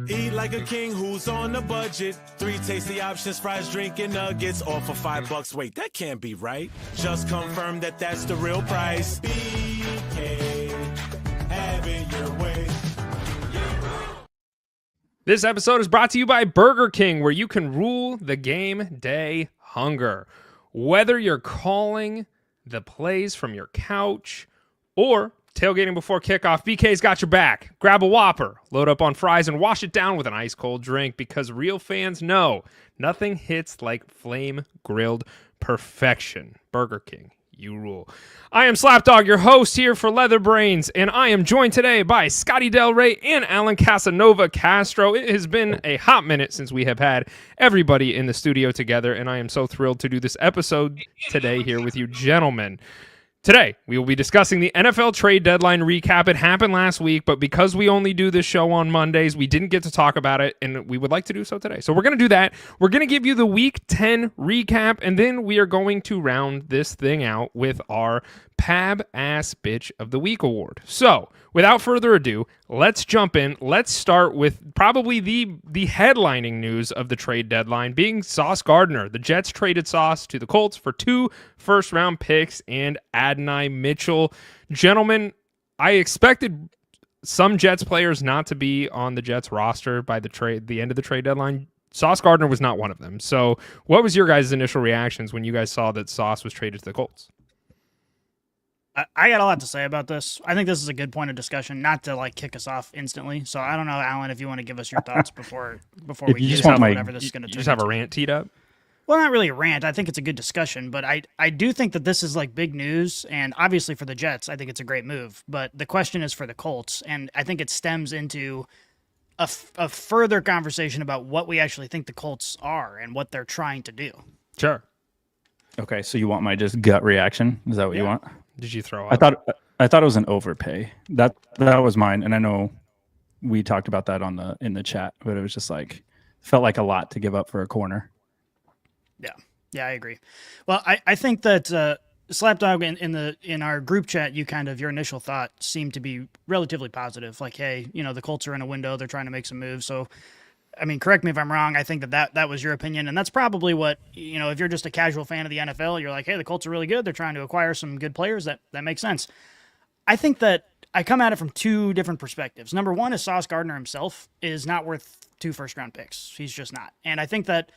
Eat like a king who's on a budget. 3 tasty options, fries, drink, and nuggets. All for $5. Wait, that can't be right. Just confirm that that's the real price. BK, have it your way. This episode is brought to you by Burger King, where you can rule the game day hunger. Whether you're calling the plays from your couch or tailgating before kickoff, BK's got your back. Grab a Whopper, load up on fries, and wash it down with an ice-cold drink, because real fans know nothing hits like flame-grilled perfection. Burger King, you rule. I am Slapdog, your host here for LeatherBrainz, and I am joined today by Scotty Del Rey and Alan Casanova Castro. It has been a hot minute since we have had everybody in the studio together, and I am so thrilled to do this episode today here with you gentlemen. Today, we will be discussing the NFL trade deadline recap. It happened last week, but because we only do this show on Mondays, we didn't get to talk about it, and we would like to do so today. So we're going to do that. We're going to give you the Week 10 recap, and then we are going to round this thing out with our Pab Ass Bitch of the Week award. So, without further ado, let's jump in. Let's start with probably the headlining news of the trade deadline being Sauce Gardner. The Jets traded Sauce to the Colts for 2 first-round picks and Adonai Mitchell. Gentlemen, I expected some Jets players not to be on the Jets roster by the end of the trade deadline. Sauce Gardner was not one of them. So, what was your guys' initial reactions when you guys saw that Sauce was traded to the Colts? I got a lot to say about this. I think this is a good point of discussion, not to kick us off instantly. So I don't know, Alan, if you want to give us your thoughts before we you just have whatever this is going to turn. You just have a rant teed up? Well, not really a rant. I think it's a good discussion, but I do think that this is big news, and obviously for the Jets, I think it's a great move. But the question is for the Colts, and I think it stems into a further conversation about what we actually think the Colts are and what they're trying to do. Sure. Okay, so you want my just gut reaction? Is that what you want? Did you throw up? I thought it was an overpay. That was mine, and I know we talked about that in the chat, but it was just felt like a lot to give up for a corner. Yeah, I agree. Well, I think that Slapdog in our group chat, your initial thought seemed to be relatively positive. Hey, the Colts are in a window; they're trying to make some moves. So, I mean, correct me if I'm wrong. I think that was your opinion, and that's probably what, if you're just a casual fan of the NFL, you're like, hey, the Colts are really good. They're trying to acquire some good players. That makes sense. I think that I come at it from 2 different perspectives. Number one is Sauce Gardner himself is not worth 2 first-round picks. He's just not. And I think that,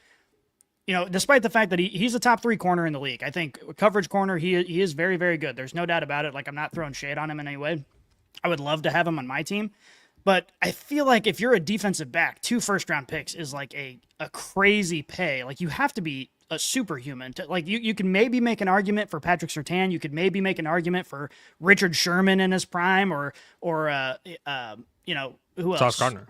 despite the fact that he's a top 3 corner in the league, I think coverage corner, he is very, very good. There's no doubt about it. I'm not throwing shade on him in any way. I would love to have him on my team. But I feel like if you're a defensive back, 2 first-round picks is a crazy pay. You have to be a superhuman. You can maybe make an argument for Patrick Surtain. You could maybe make an argument for Richard Sherman in his prime, or who else? Sauce Gardner.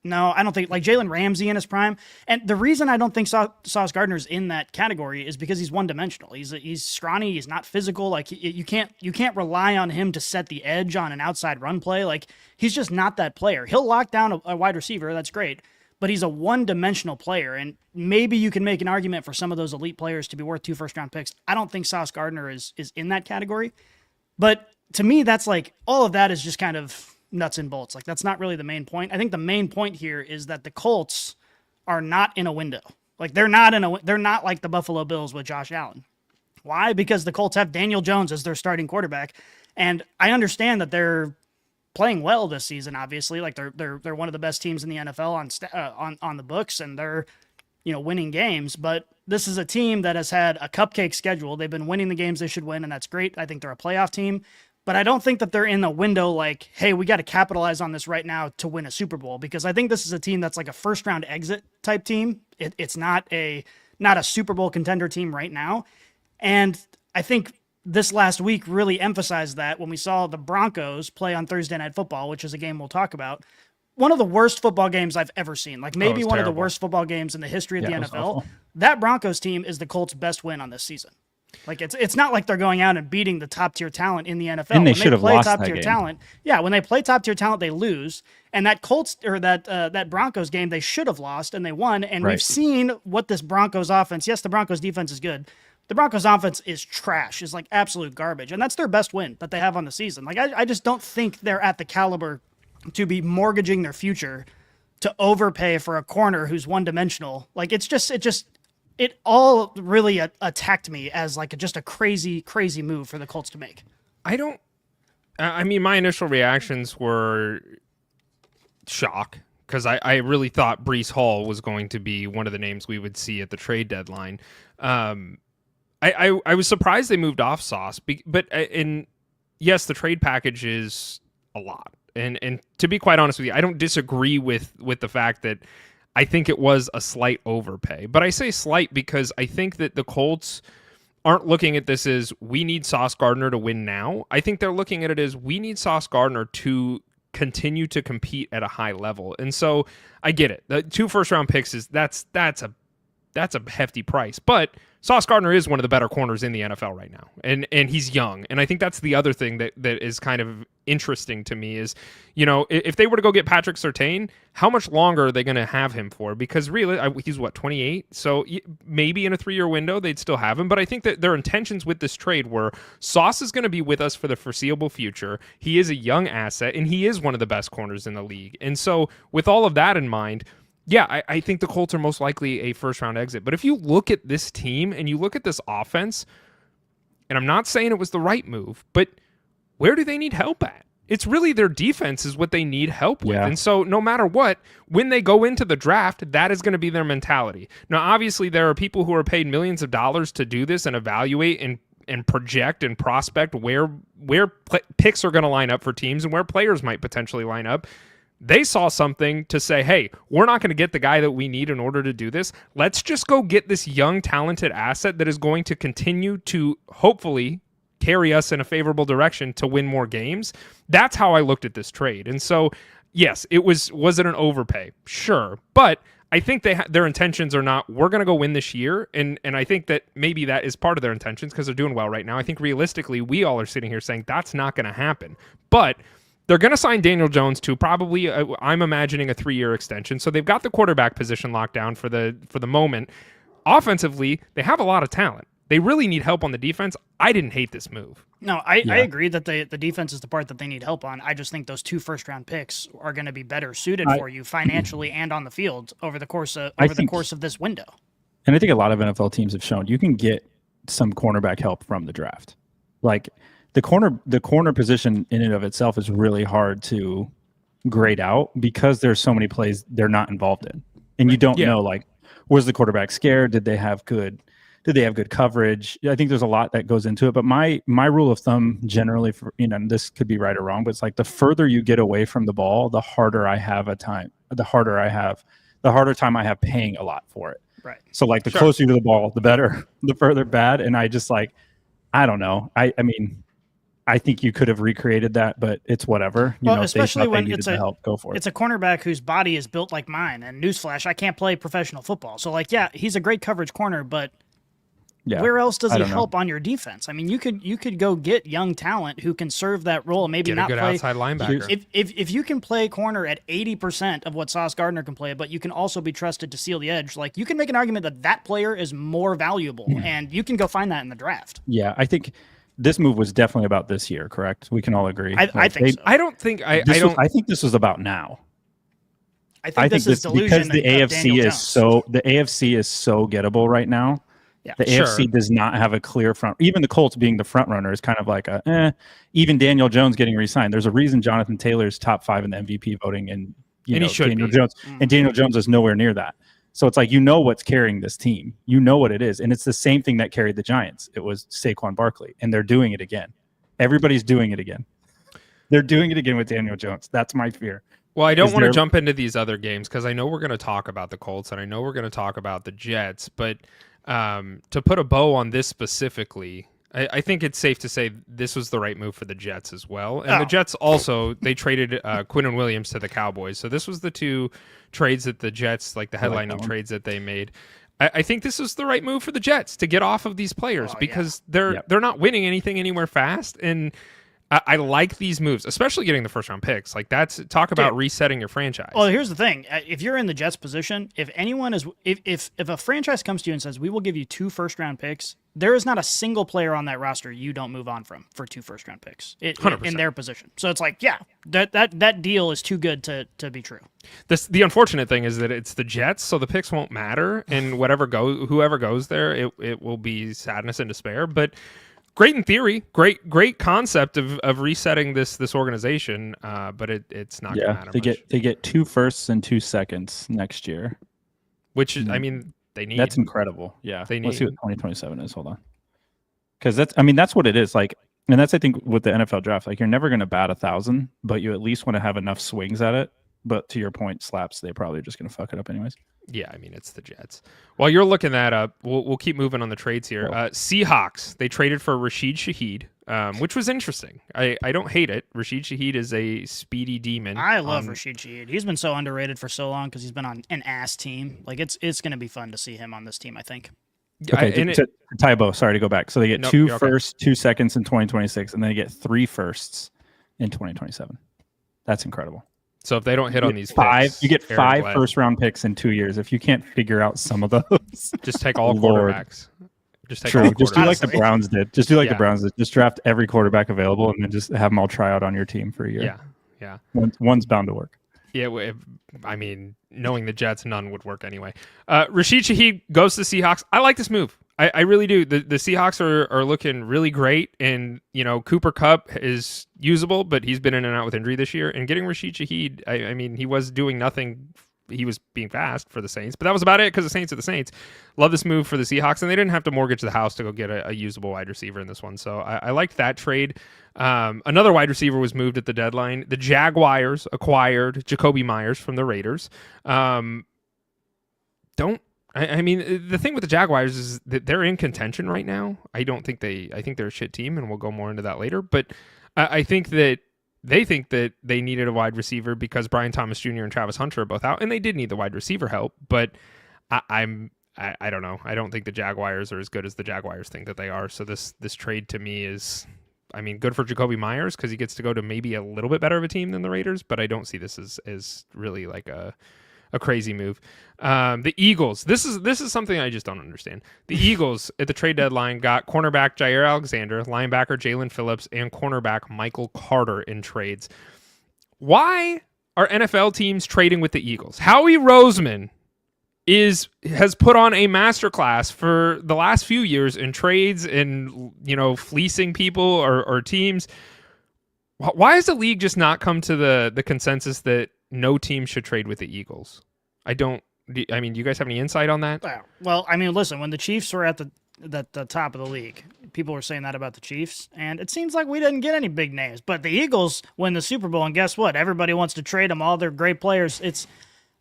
No, I don't think Jalen Ramsey in his prime. And the reason I don't think Sauce Gardner's in that category is because he's one-dimensional. He's scrawny. He's not physical. You can't rely on him to set the edge on an outside run play. He's just not that player. He'll lock down a wide receiver. That's great. But he's a one-dimensional player. And maybe you can make an argument for some of those elite players to be worth 2 first-round picks. I don't think Sauce Gardner is in that category. But to me, that's all of that is just kind of nuts and bolts. That's not really the main point. I think the main point here is that the Colts are not in a window. They're not like the Buffalo Bills with Josh Allen. Why? Because the Colts have Daniel Jones as their starting quarterback, and I understand that they're playing well this season. Obviously, they're one of the best teams in the NFL on the books, and they're winning games. But this is a team that has had a cupcake schedule. They've been winning the games they should win, and that's great. I think they're a playoff team. But I don't think that they're in a window hey, we got to capitalize on this right now to win a Super Bowl, because I think this is a team that's a first-round exit type team. It's not a Super Bowl contender team right now. And I think this last week really emphasized that when we saw the Broncos play on Thursday Night Football, which is a game we'll talk about. One of the worst football games I've ever seen. Maybe one of the worst football games in the history of the NFL. That Broncos team is the Colts' best win on this season. It's not like they're going out and beating the top tier talent in the NFL. And they should have lost that game. When they play top tier talent, they lose. And that that Broncos game, they should have lost, and they won. And We've seen what this Broncos offense. Yes, the Broncos defense is good. The Broncos offense is trash. Is absolute garbage, and that's their best win that they have on the season. I just don't think they're at the caliber to be mortgaging their future to overpay for a corner who's one-dimensional. Like, it all really attacked me as like just a crazy move for the Colts to make. I mean, my initial reactions were shock, because I really thought Breece Hall was going to be one of the names we would see at the trade deadline. I was surprised they moved off Sauce, but yes, the trade package is a lot. And to be quite honest with you, I don't disagree with the fact that I think it was a slight overpay. But I say slight because I think that the Colts aren't looking at this as we need Sauce Gardner to win now. I think they're looking at it as we need Sauce Gardner to continue to compete at a high level. And so I get it. The 2 first-round picks that's a hefty price. But Sauce Gardner is one of the better corners in the NFL right now. And he's young. And I think that's the other thing that is kind of interesting to me is, if they were to go get Patrick Surtain, how much longer are they going to have him for? Because really, he's 28? So maybe in a 3-year window, they'd still have him. But I think that their intentions with this trade were Sauce is going to be with us for the foreseeable future. He is a young asset, and he is one of the best corners in the league. And so with all of that in mind, yeah, I think the Colts are most likely a first-round exit. But if you look at this team and you look at this offense, and I'm not saying it was the right move, but where do they need help at? It's really their defense is what they need help with. Yeah. And so no matter what, when they go into the draft, that is going to be their mentality. Now, obviously, there are people who are paid millions of dollars to do this and evaluate and project and prospect where picks are going to line up for teams and where players might potentially line up. They saw something to say, hey, we're not going to get the guy that we need in order to do this. Let's just go get this young, talented asset that is going to continue to hopefully carry us in a favorable direction to win more games. That's how I looked at this trade. And so, yes, was it an overpay? Sure. But I think their intentions are not, we're going to go win this year. And I think that maybe that is part of their intentions because they're doing well right now. I think realistically, we all are sitting here saying that's not going to happen. But they're going to sign Daniel Jones to probably, I'm imagining, a 3-year extension. So they've got the quarterback position locked down for the moment. Offensively, they have a lot of talent. They really need help on the defense. I didn't hate this move. No, I agree that the defense is the part that they need help on. I just think those 2 first-round picks are going to be better suited for you financially and on the field over the course of this window. And I think a lot of NFL teams have shown you can get some cornerback help from the draft. Like, the corner position in and of itself is really hard to grade out because there's so many plays they're not involved in, and you don't know, like, was the quarterback scared? Did they have good coverage? I think there's a lot that goes into it. But my rule of thumb generally, for and this could be right or wrong, but it's like the further you get away from the ball, the harder time I have paying a lot for it. Right. So like the closer you to the ball, the better. The further bad, and I just I don't know. I mean, I think you could have recreated that, but it's whatever. Especially when it's help, go for it. It's a cornerback whose body is built like mine. And newsflash, I can't play professional football. So, he's a great coverage corner, but where else does he help on your defense? I mean, you could go get young talent who can serve that role. Maybe get not a good play outside linebacker. If you can play corner at 80% of what Sauce Gardner can play, but you can also be trusted to seal the edge, like, you can make an argument that player is more valuable, and you can go find that in the draft. Yeah, I think this move was definitely about this year, correct? We can all agree. I think so. I don't think I think this was about now. I think this is delusion because the AFC is so gettable right now. Yeah, the AFC does not have a clear front. Even the Colts being the front runner is kind of like even Daniel Jones getting re-signed. There's a reason Jonathan Taylor's top 5 in the MVP voting, and Daniel Jones is nowhere near that. So it's like, what's carrying this team. You know what it is. And it's the same thing that carried the Giants. It was Saquon Barkley, and they're doing it again. Everybody's doing it again. They're doing it again with Daniel Jones. That's my fear. Well, I don't want to jump into these other games because I know we're going to talk about the Colts and I know we're going to talk about the Jets. But to put a bow on this specifically, I think it's safe to say this was the right move for the Jets as well. And the Jets also, they traded Quinnen Williams to the Cowboys. So this was the 2 trades that the Jets, like the headlining trades that they made. I think this is the right move for the Jets to get off of these players because they're not winning anything anywhere fast. And I like these moves, especially getting the first round picks. Like that's talk about resetting your franchise. Well, here's the thing: if you're in the Jets' position, if a franchise comes to you and says we will give you 2 first round picks, there is not a single player on that roster you don't move on from for 2 first round picks in their position. So it's like, yeah, that deal is too good to be true. The unfortunate thing is that it's the Jets, so the picks won't matter, and whoever goes there, it will be sadness and despair. But great in theory, great concept of resetting this organization, but it's not going to matter. They get 2 firsts and 2 seconds next year, which is, I mean, they need. That's incredible. Yeah, they need. Let's see what 2027 is. Hold on, because that's what it is. Like, and that's I think with the NFL draft, like you're never going to bat 1,000, but you at least want to have enough swings at it. But to your point, slaps, they probably are just going to fuck it up anyways. Yeah, I mean, it's the Jets. While you're looking that up, we'll keep moving on the trades here. Seahawks, they traded for Rashid Shaheed, which was interesting. I don't hate it. Rashid Shaheed is a speedy demon. I love Rashid Shaheed. He's been so underrated for so long because he's been on an ass team. Like, it's going to be fun to see him on this team, I think. Okay, Tybo, sorry to go back. So they get 2 firsts, 2 seconds in 2026, and then they get 3 firsts in 2027. That's incredible. So if they don't hit on these picks, you get 5 Glad. first-round picks in 2 years. If you can't figure out some of those, just take all quarterbacks. Just take True. all Just do like the Honestly. Browns did. Just do like the Browns did. Just draft every quarterback available and then just have them all try out on your team for a year. Yeah. One's bound to work. Yeah, I mean, knowing the Jets, none would work anyway. Rashid Shaheed goes to the Seahawks. I like this move. I really do. The Seahawks are looking really great, and Cooper Kupp is usable, but he's been in and out with injury this year. And getting Rashid Shaheed, I mean, he was doing nothing. He was being fast for the Saints, but that was about it because the Saints are the Saints. Love this move for the Seahawks, and they didn't have to mortgage the house to go get a usable wide receiver in this one. So I liked that trade. Another wide receiver was moved at the deadline. The Jaguars acquired Jakobi Meyers from the Raiders. I mean, the thing with the Jaguars is that they're in contention right now. I think they're a shit team, and we'll go more into that later. But I think that they think that they needed a wide receiver because Brian Thomas Jr. and Travis Hunter are both out, and they did need the wide receiver help. But I don't know. I don't think the Jaguars are as good as the Jaguars think that they are. So this trade to me is, I mean, good for Jakobi Meyers because he gets to go to maybe a little bit better of a team than the Raiders. But I don't see this as really like a crazy move. The Eagles. This is something I just don't understand. The Eagles at the trade deadline got cornerback Jaire Alexander, linebacker Jaelan Phillips, and cornerback Michael Carter in trades. Why are NFL teams trading with the Eagles? Howie Roseman has put on a masterclass for the last few years in trades and fleecing people or teams. Why has the league just not come to the consensus that no team should trade with the Eagles? Do you guys have any insight on that? Well, I mean, listen, when the Chiefs were at the top of the league, people were saying that about the Chiefs, and it seems like we didn't get any big names. But the Eagles win the Super Bowl, and guess what? Everybody wants to trade them, all their great players.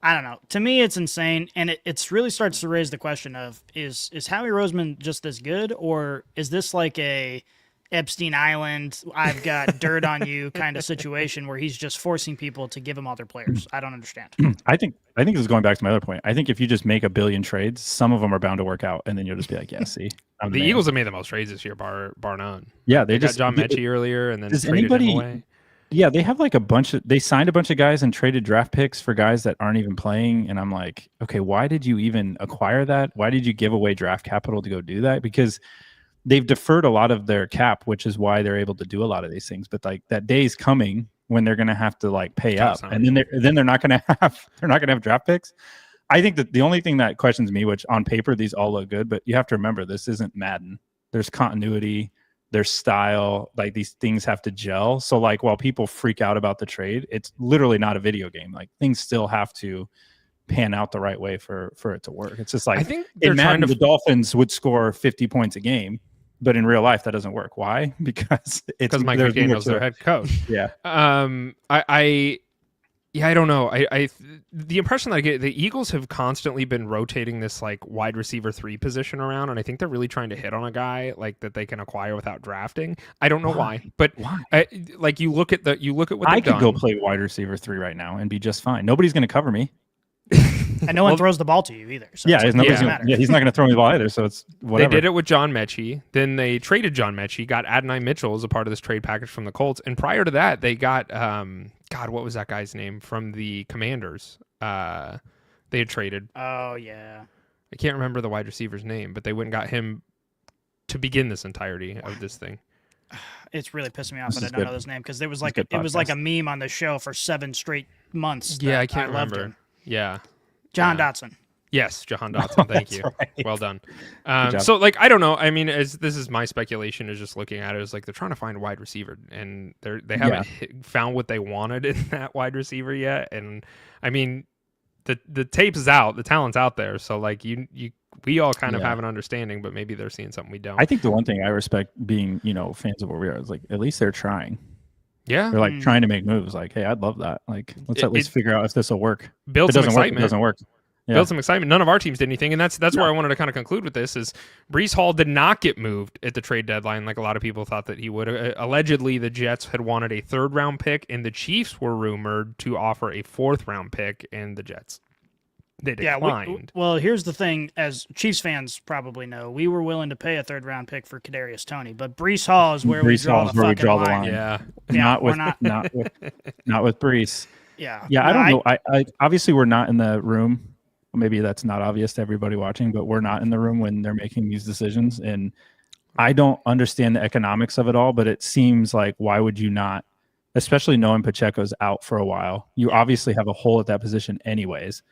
I don't know. To me, it's insane, and it really starts to raise the question of, is Howie Roseman just this good, or is this like a Epstein Island, I've got dirt on you kind of situation where he's just forcing people to give him all their players? I don't understand. I think this is going back to my other point. I think if you just make a billion trades, some of them are bound to work out, and then you'll just be like, yeah, see. The Eagles have made the most trades this year, bar none. Yeah, they got John Mechie earlier, and then traded him away. Yeah, they have like they signed a bunch of guys and traded draft picks for guys that aren't even playing. And I'm like, okay, why did you even acquire that? Why did you give away draft capital to go do that? Because they've deferred a lot of their cap, which is why they're able to do a lot of these things. But like that day is coming when they're going to have to like pay up, and then they're not going to have draft picks. I think that the only thing that questions me, which on paper these all look good, but you have to remember this isn't Madden. There's continuity, there's style, like these things have to gel. So like while people freak out about the trade, it's literally not a video game. Like things still have to pan out the right way for it to work. It's just like, I think in Madden, the Dolphins would score 50 points a game. But in real life, that doesn't work. Why? Because Mike McDaniel's their head coach. Yeah. I don't know. The impression that I get, the Eagles have constantly been rotating this like wide receiver 3 position around, and I think they're really trying to hit on a guy like that they can acquire without drafting. I don't know why, but why? You look at what I could go play wide receiver 3 right now and be just fine. Nobody's going to cover me. And no one throws the ball to you either. So yeah, it's nobody's doesn't gonna, matter. yeah, he's not going to throw me the ball either. So it's whatever. They did it with John Mechie. Then they traded John Mechie, got Adonai Mitchell as a part of this trade package from the Colts. And prior to that, they got, God, what was that guy's name from the Commanders? They had traded. Oh, yeah. I can't remember the wide receiver's name, but they went and got him to begin this entirety of this thing. It's really pissing me off that I is don't good. know this name because it was like Good it was like a podcast. meme on the show for 7 straight months. Yeah, that I can't loved remember. him. Yeah. John Yeah. Dotson. Yes, Jahan Dotson. Thank you. right. Well done. job. So, like, I don't know. I mean, this is my speculation. Is just looking at it as like they're trying to find a wide receiver, and they haven't found what they wanted in that wide receiver yet. And I mean, the tape is out, the talent's out there. So, like, we all kind of have an understanding, but maybe they're seeing something we don't. I think the one thing I respect being, fans of where we are is like at least they're trying. Yeah, They're like trying to make moves. Like, hey, I'd love that. Like, let's at least figure out if this will work. build If it some doesn't work, excitement. it doesn't work. Yeah. Build some excitement. None of our teams did anything, and that's where I wanted to kind of conclude with this. Is Breece Hall did not get moved at the trade deadline like a lot of people thought that he would. Allegedly, the Jets had wanted a 3rd-round pick, and the Chiefs were rumored to offer a 4th-round pick, and the Jets they declined. Well, here's the thing. As Chiefs fans probably know, we were willing to pay a 3rd-round pick for Kadarius Toney, but Breece Hall is where we draw the fucking line. Yeah, not with not not with Breece. Yeah. Yeah, No, I don't know. I obviously we're not in the room. Maybe that's not obvious to everybody watching, but we're not in the room when they're making these decisions. And I don't understand the economics of it all, but it seems like why would you not, especially knowing Pacheco's out for a while, you obviously have a hole at that position anyways.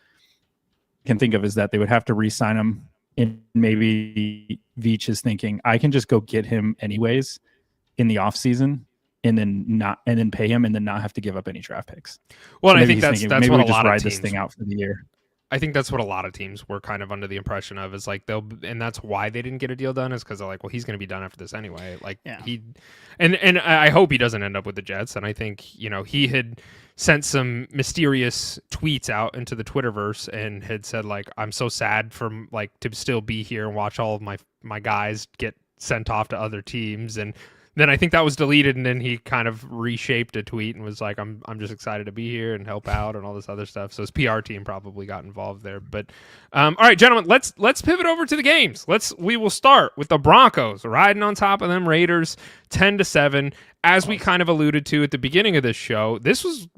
Can think of is that they would have to re-sign him, and maybe Veach is thinking, I can just go get him anyways in the offseason and then pay him and then not have to give up any draft picks. well, So and I maybe think he's that's thinking, what maybe a we lot just of ride teams. this thing out for the year. I think that's what a lot of teams were kind of under the impression of is like and that's why they didn't get a deal done is because they're like, well, he's going to be done after this anyway. Like and I hope he doesn't end up with the Jets. And I think, he had sent some mysterious tweets out into the Twitterverse and had said like, I'm so sad for like to still be here and watch all of my guys get sent off to other teams. And then I think that was deleted, and then he kind of reshaped a tweet and was like, I'm just excited to be here and help out and all this other stuff. So his PR team probably got involved there. But all right, gentlemen, let's pivot over to the games. We will start with the Broncos riding on top of them Raiders 10-7. As we kind of alluded to at the beginning of this show, this was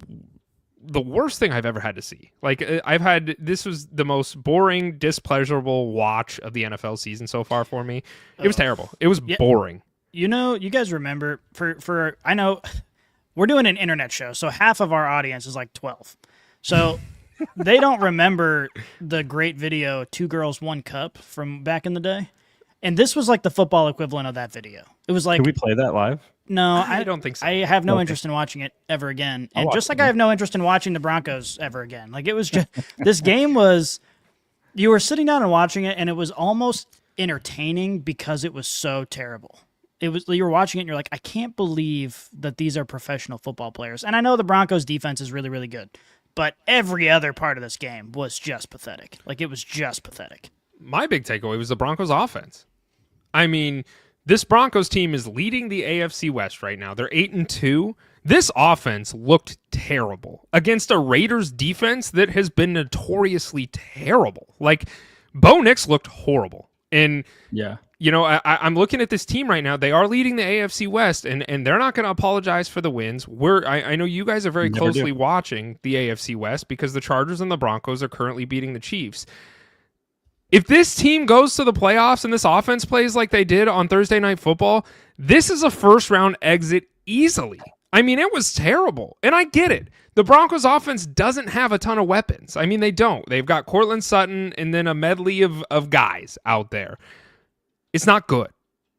the worst thing I've ever had to see. Like this was the most boring, displeasurable watch of the NFL season so far for me. It was terrible. It was boring. You guys remember for I know we're doing an internet show, so half of our audience is like 12. So they don't remember the great video 2 Girls 1 Cup from back in the day. And this was like the football equivalent of that video. It was like, Can we play that live? no, I don't think so. I have no interest in watching it ever again. And just like I have no interest in watching the Broncos ever again. Like it was just this game was you were sitting down and watching it and it was almost entertaining because it was so terrible. You were watching it and you're like, I can't believe that these are professional football players. And I know the Broncos defense is really, really good, but every other part of this game was just pathetic. Like it was just pathetic. My big takeaway was the Broncos offense. I mean, this Broncos team is leading the AFC West right now. They're 8-2. This offense looked terrible against a Raiders defense that has been notoriously terrible. Like Bo Nix looked horrible. And Yeah. I'm looking at this team right now. They are leading the AFC West, and they're not going to apologize for the wins. I know you guys are very closely watching the AFC West because the Chargers and the Broncos are currently beating the Chiefs. If this team goes to the playoffs and this offense plays like they did on Thursday Night Football, this is a first-round exit easily. I mean, it was terrible, and I get it. The Broncos offense doesn't have a ton of weapons. I mean, they don't. They've got Cortland Sutton and then a medley of guys out there. It's not good.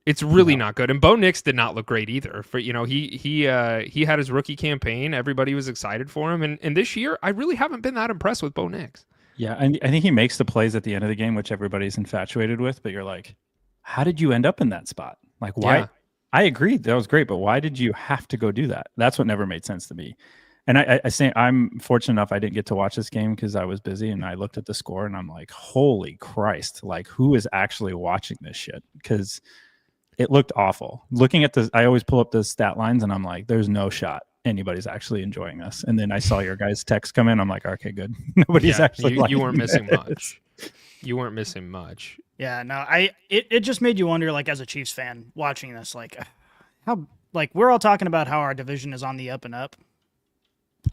It's really not good. And Bo Nix did not look great either. For he had his rookie campaign. Everybody was excited for him. And this year, I really haven't been that impressed with Bo Nix. Yeah, and I think he makes the plays at the end of the game, which everybody's infatuated with. But you're like, how did you end up in that spot? Like, why? Yeah. I agree, that was great, but why did you have to go do that? That's what never made sense to me. And I say I'm fortunate enough I didn't get to watch this game because I was busy, and I looked at the score and I'm like, holy Christ, like who is actually watching this shit? Because it looked awful. Looking at I always pull up the stat lines and I'm like, there's no shot anybody's actually enjoying this. And then I saw your guys' text come in. I'm like, okay, good. Nobody's actually. You weren't missing this. much. You weren't missing much. Yeah, no, it just made you wonder, like, as a Chiefs fan watching this, like, how, like, we're all talking about how our division is on the up and up.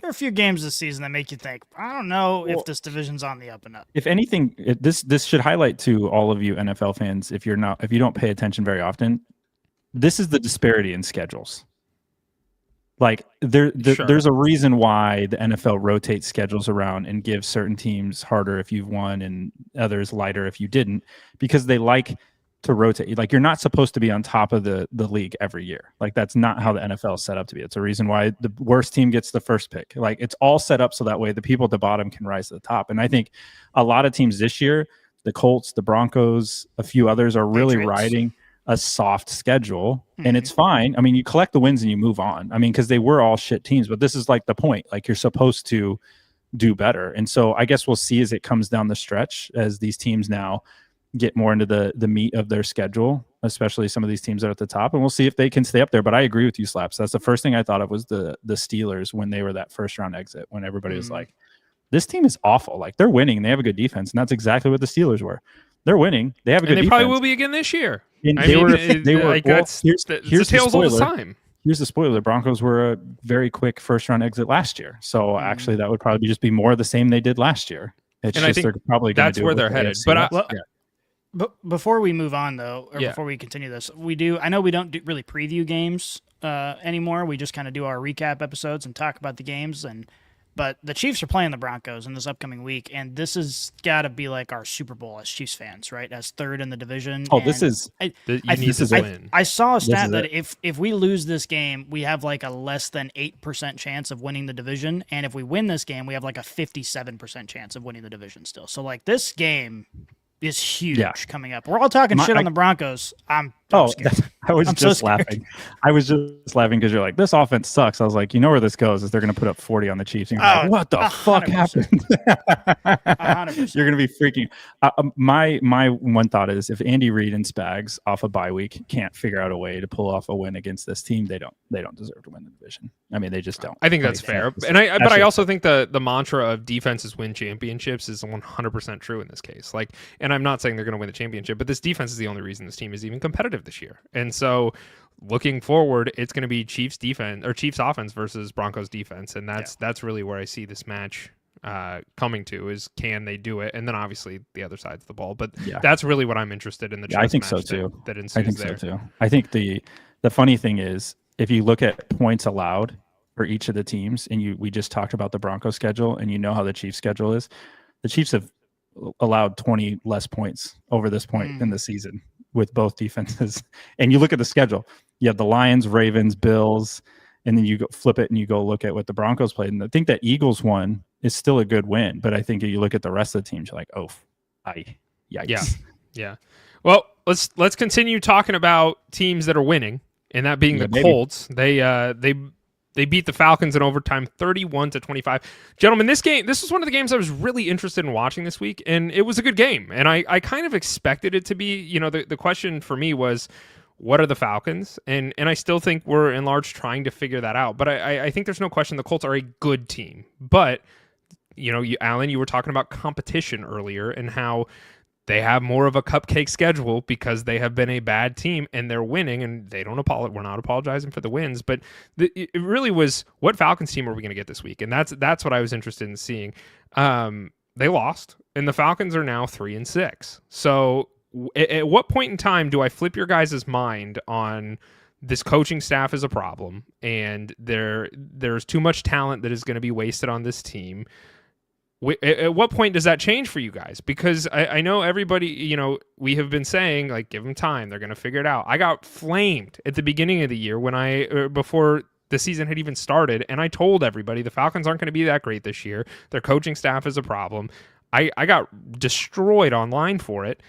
There are a few games this season that make you think, I don't know if this division's on the up and up. If anything, this should highlight to all of you NFL fans, if you don't pay attention very often, this is the disparity in schedules. Like there's a reason why the NFL rotates schedules around and gives certain teams harder if you've won and others lighter if you didn't, because they like to rotate. Like, you're not supposed to be on top of the league every year. Like, that's not how the NFL is set up to be. It's a reason why the worst team gets the first pick. Like, it's all set up so that way the people at the bottom can rise to the top. And I think a lot of teams this year, the Colts, the Broncos, a few others, are really riding a soft schedule, and it's fine. I mean, you collect the wins and you move on. I mean, because they were all shit teams, but this is like the point. Like, you're supposed to do better. And so I guess we'll see as it comes down the stretch, as these teams now get more into the meat of their schedule, especially some of these teams that are at the top, and we'll see if they can stay up there. But I agree with you, Slaps. That's the first thing I thought of, was the Steelers when they were that first round exit, when everybody was like, this team is awful. Like, they're winning and they have a good defense. And that's exactly what the Steelers were. They're winning. They have a good defense. And they probably will be again this year. And they were like, well, here's the tales all the time. Here's the spoiler. The Broncos were a very quick first round exit last year. So actually that would probably just be more of the same they did last year. It's and just, I think they're probably that's where they're headed. But before we move on, though, or before we continue this, I know we don't really preview games anymore. We just kind of do our recap episodes and talk about the games. But the Chiefs are playing the Broncos in this upcoming week, and this has got to be like our Super Bowl as Chiefs fans, right? As third in the division. Oh, this is you need to win. I saw a stat that if we lose this game, we have like a less than 8% chance of winning the division, and if we win this game, we have like a 57% chance of winning the division still. So like, this game is huge coming up. We're all talking shit on the Broncos. I'm scared. I was just laughing. I was just laughing because you're like, this offense sucks. I was like, you know where this goes is they're going to put up 40 on the Chiefs. And you're like, what the 100%. Fuck happened? 100%. You're going to be freaking. My one thought is, if Andy Reid and Spags off a bye week can't figure out a way to pull off a win against this team, they don't deserve to win the division. I mean, they just don't. I think that's fair. But I also think the mantra of defenses win championships is 100% true in this case. Like, and I'm not saying they're going to win the championship, but this defense is the only reason this team is even competitive this year. And so looking forward, it's going to be Chiefs defense or Chiefs offense versus Broncos defense. And that's really where I see this match coming to, is can they do it? And then obviously the other side's the ball, but that's really what I'm interested in. I think so too. That ensues there. So too. I think the funny thing is, if you look at points allowed for each of the teams, and we just talked about the Broncos schedule, and you know how the Chiefs schedule is, the Chiefs have allowed 20 less points over this point in the season with both defenses. And you look at the schedule, you have the Lions, Ravens, Bills, and then you go flip it and you go look at what the Broncos played. And I think that Eagles one is still a good win, but I think if you look at the rest of the teams, you're like, yikes. Yeah. Well, let's continue talking about teams that are winning, and that being the Colts. They beat the Falcons in overtime 31-25. Gentlemen, this was one of the games I was really interested in watching this week, and it was a good game. And I kind of expected it to be. The question for me was, what are the Falcons? And I still think we're in large trying to figure that out. But I think there's no question the Colts are a good team. But, Alan, you were talking about competition earlier and how they have more of a cupcake schedule because they have been a bad team and they're winning, and they don't apologize. We're not apologizing for the wins, but it really was, what Falcons team are we going to get this week? And that's what I was interested in seeing. They lost, and the Falcons are now 3-6. So at what point in time do I flip your guys' mind on this coaching staff is a problem and there's too much talent that is going to be wasted on this team? At what point does that change for you guys? Because I know everybody, we have been saying, like, give them time. They're going to figure it out. I got flamed at the beginning of the year before the season had even started. And I told everybody the Falcons aren't going to be that great this year. Their coaching staff is a problem. I got destroyed online for it.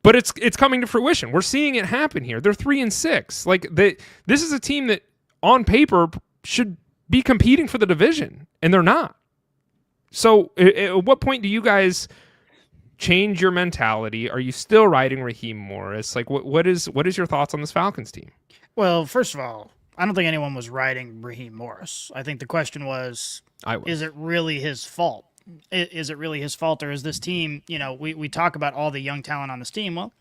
But it's coming to fruition. We're seeing it happen here. They're 3-6. Like, this is a team that on paper should be competing for the division, and they're not. So at what point do you guys change your mentality? Are you still riding Raheem Morris? Like, what is your thoughts on this Falcons team? Well, first of all, I don't think anyone was riding Raheem Morris. I think the question was, is it really his fault? Is it really his fault, or is this team, we talk about all the young talent on this team. Well,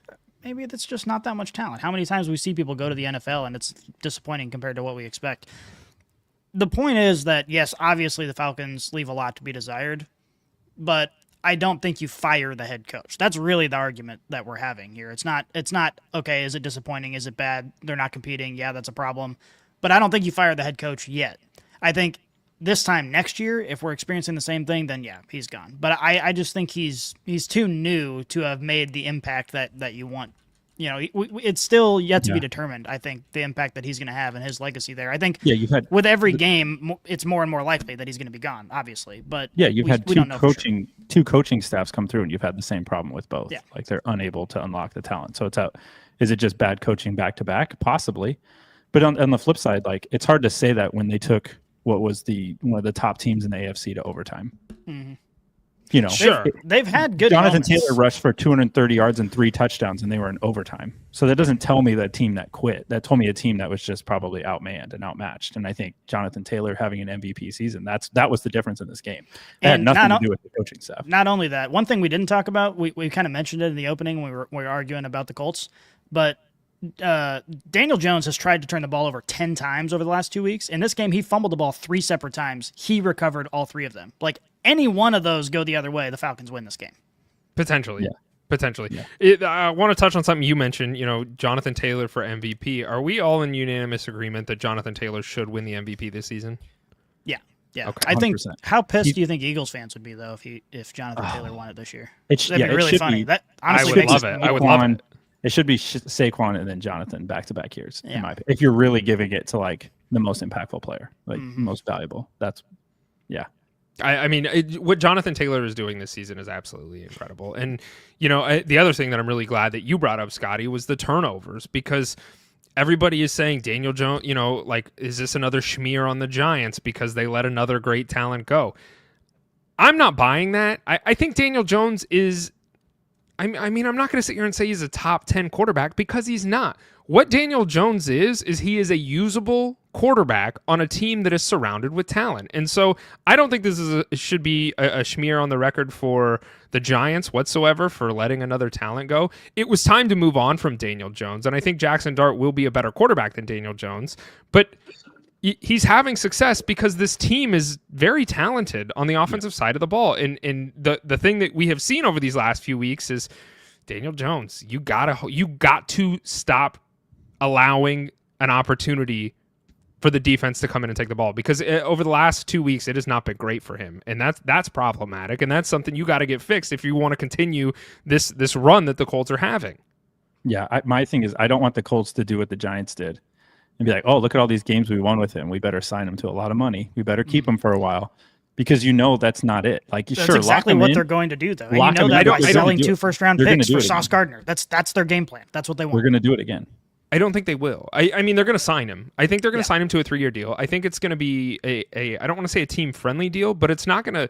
maybe it's just not that much talent. How many times we see people go to the NFL and it's disappointing compared to what we expect? The point is that, yes, obviously the Falcons leave a lot to be desired, but I don't think you fire the head coach. That's really the argument that we're having here. It's not, okay, is it disappointing? Is it bad? They're not competing. Yeah, that's a problem. But I don't think you fire the head coach yet. I think this time next year, if we're experiencing the same thing, then yeah, he's gone. But I just think he's too new to have made the impact that you want. It's still yet to be determined, I think, the impact that he's going to have and his legacy there. I think with every game, it's more and more likely that he's going to be gone, obviously. But you've had two coaching staffs come through, and you've had the same problem with both. Yeah. Like they're unable to unlock the talent. So it's out. Is it just bad coaching back to back? Possibly. But on the flip side, like it's hard to say that when they took what was one of the top teams in the AFC to overtime. Mm-hmm. Sure. They've had good Jonathan moments. Taylor rushed for 230 yards and 3 touchdowns, and they were in overtime. So that doesn't tell me that team that quit. That told me a team that was just probably outmanned and outmatched. And I think Jonathan Taylor having an MVP season, that was the difference in this game. It had nothing to do with the coaching staff. Not only that, one thing we didn't talk about, we kind of mentioned it in the opening when we were arguing about the Colts, but Daniel Jones has tried to turn the ball over 10 times over the last 2 weeks. In this game, he fumbled the ball 3 separate times. He recovered all 3 of them. Like, any one of those go the other way, the Falcons win this game. Potentially. Yeah. Potentially. Yeah. I want to touch on something you mentioned, Jonathan Taylor for MVP. Are we all in unanimous agreement that Jonathan Taylor should win the MVP this season? Yeah. Yeah. Okay. I think, 100%. how pissed do you think Eagles fans would be, though, if Jonathan Taylor won it this year? That'd be really funny. Be, I would love it. I would love it. It should be Saquon and then Jonathan back-to-back years, in my opinion. If you're really giving it to, like, the most impactful player, like, most valuable. That's, yeah. I mean, what Jonathan Taylor is doing this season is absolutely incredible. And, the other thing that I'm really glad that you brought up, Scotty, was the turnovers, because everybody is saying Daniel Jones, is this another schmear on the Giants because they let another great talent go? I'm not buying that. I think Daniel Jones is... I mean, I'm not going to sit here and say he's a top 10 quarterback because he's not. What Daniel Jones is he is a usable quarterback on a team that is surrounded with talent. And so I don't think this should be a schmear on the record for the Giants whatsoever for letting another talent go. It was time to move on from Daniel Jones, and I think Jackson Dart will be a better quarterback than Daniel Jones. But he's having success because this team is very talented on the offensive side of the ball. And the thing that we have seen over these last few weeks is Daniel Jones, you got to stop allowing an opportunity for the defense to come in and take the ball, because over the last 2 weeks, it has not been great for him. And that's problematic. And that's something you got to get fixed if you want to continue this run that the Colts are having. Yeah. My thing is, I don't want the Colts to do what the Giants did and be like, oh, look at all these games we won with him. We better sign him to a lot of money. We better keep him for a while, because that's not it. Like, that's sure, exactly what they're going to do, though. And that by selling 2 first-round picks for Sauce Gardner. That's their game plan. That's what they want. We're going to do it again. I don't think they will. I mean, they're going to sign him. I think they're going to sign him to a 3-year deal. I think it's going to be I don't want to say a team-friendly deal, but it's not going to...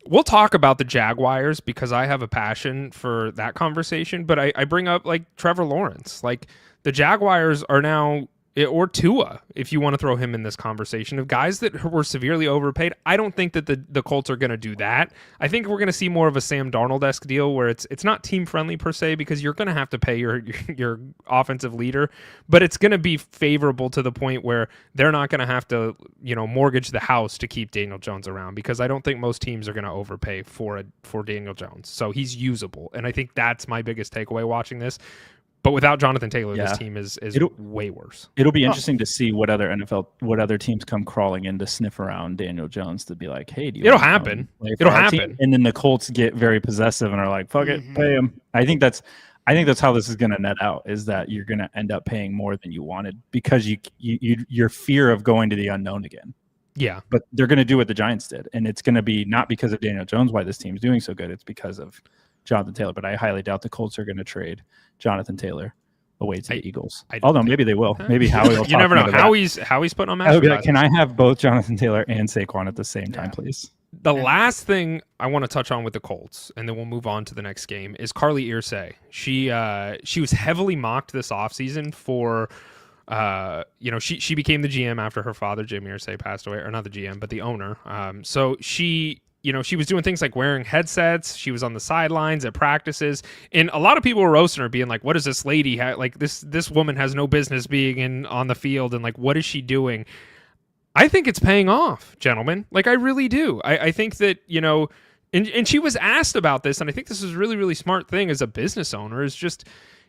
We'll talk about the Jaguars because I have a passion for that conversation, but I bring up, like, Trevor Lawrence. Like, the Jaguars are now... or Tua, if you want to throw him in this conversation, of guys that were severely overpaid. I don't think that the Colts are going to do that. I think we're going to see more of a Sam Darnold-esque deal where it's not team-friendly per se, because you're going to have to pay your offensive leader, but it's going to be favorable to the point where they're not going to have to, mortgage the house to keep Daniel Jones around, because I don't think most teams are going to overpay for Daniel Jones. So he's usable, and I think that's my biggest takeaway watching this. But without Jonathan Taylor, this team is way worse. It'll be interesting to see what other teams come crawling in to sniff around Daniel Jones to be like, hey, it'll happen. It'll happen. And then the Colts get very possessive and are like, fuck it, pay him. I think that's how this is going to net out, is that you're going to end up paying more than you wanted because your fear of going to the unknown again. Yeah. But they're going to do what the Giants did. And it's going to be not because of Daniel Jones why this team's doing so good. It's because of Jonathan Taylor. But I highly doubt the Colts are going to trade Jonathan Taylor away to the Eagles. Although maybe they will. Maybe Howie will. You never know. Howie's putting on match. Like, can I have both Jonathan Taylor and Saquon at the same time, please? The last thing I want to touch on with the Colts, and then we'll move on to the next game, is Carly Irsay. She was heavily mocked this offseason for She became the GM after her father, Jim Irsay, passed away, or not the GM, but the owner. So she was doing things like wearing headsets. She was on the sidelines at practices, and a lot of people were roasting her, being like, "What is this lady? Like this woman has no business being on the field, and like, what is she doing?" I think it's paying off, gentlemen. Like, I really do. I think that, and she was asked about this, and I think this is a really, really smart thing as a business owner, is just,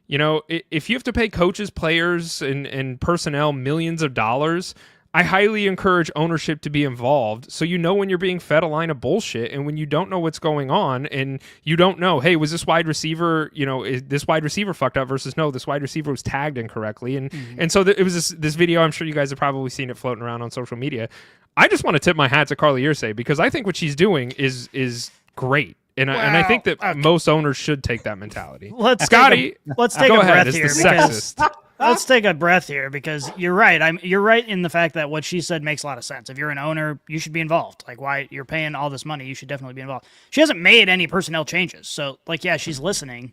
if you have to pay coaches, players, and personnel millions of dollars, I highly encourage ownership to be involved, so when you're being fed a line of bullshit, and when you don't know what's going on, and you don't know, hey, was this wide receiver, is this wide receiver fucked up versus no, this wide receiver was tagged incorrectly, and so it was this video. I'm sure you guys have probably seen it floating around on social media. I just want to tip my hat to Carly Irsay, because I think what she's doing is great. And I think that most owners should take that mentality. Let's take a breath here, because let's take a breath here, because you're right. You're right in the fact that what she said makes a lot of sense. If you're an owner, you should be involved. Like, why you're paying all this money, you should definitely be involved. She hasn't made any personnel changes, so she's listening.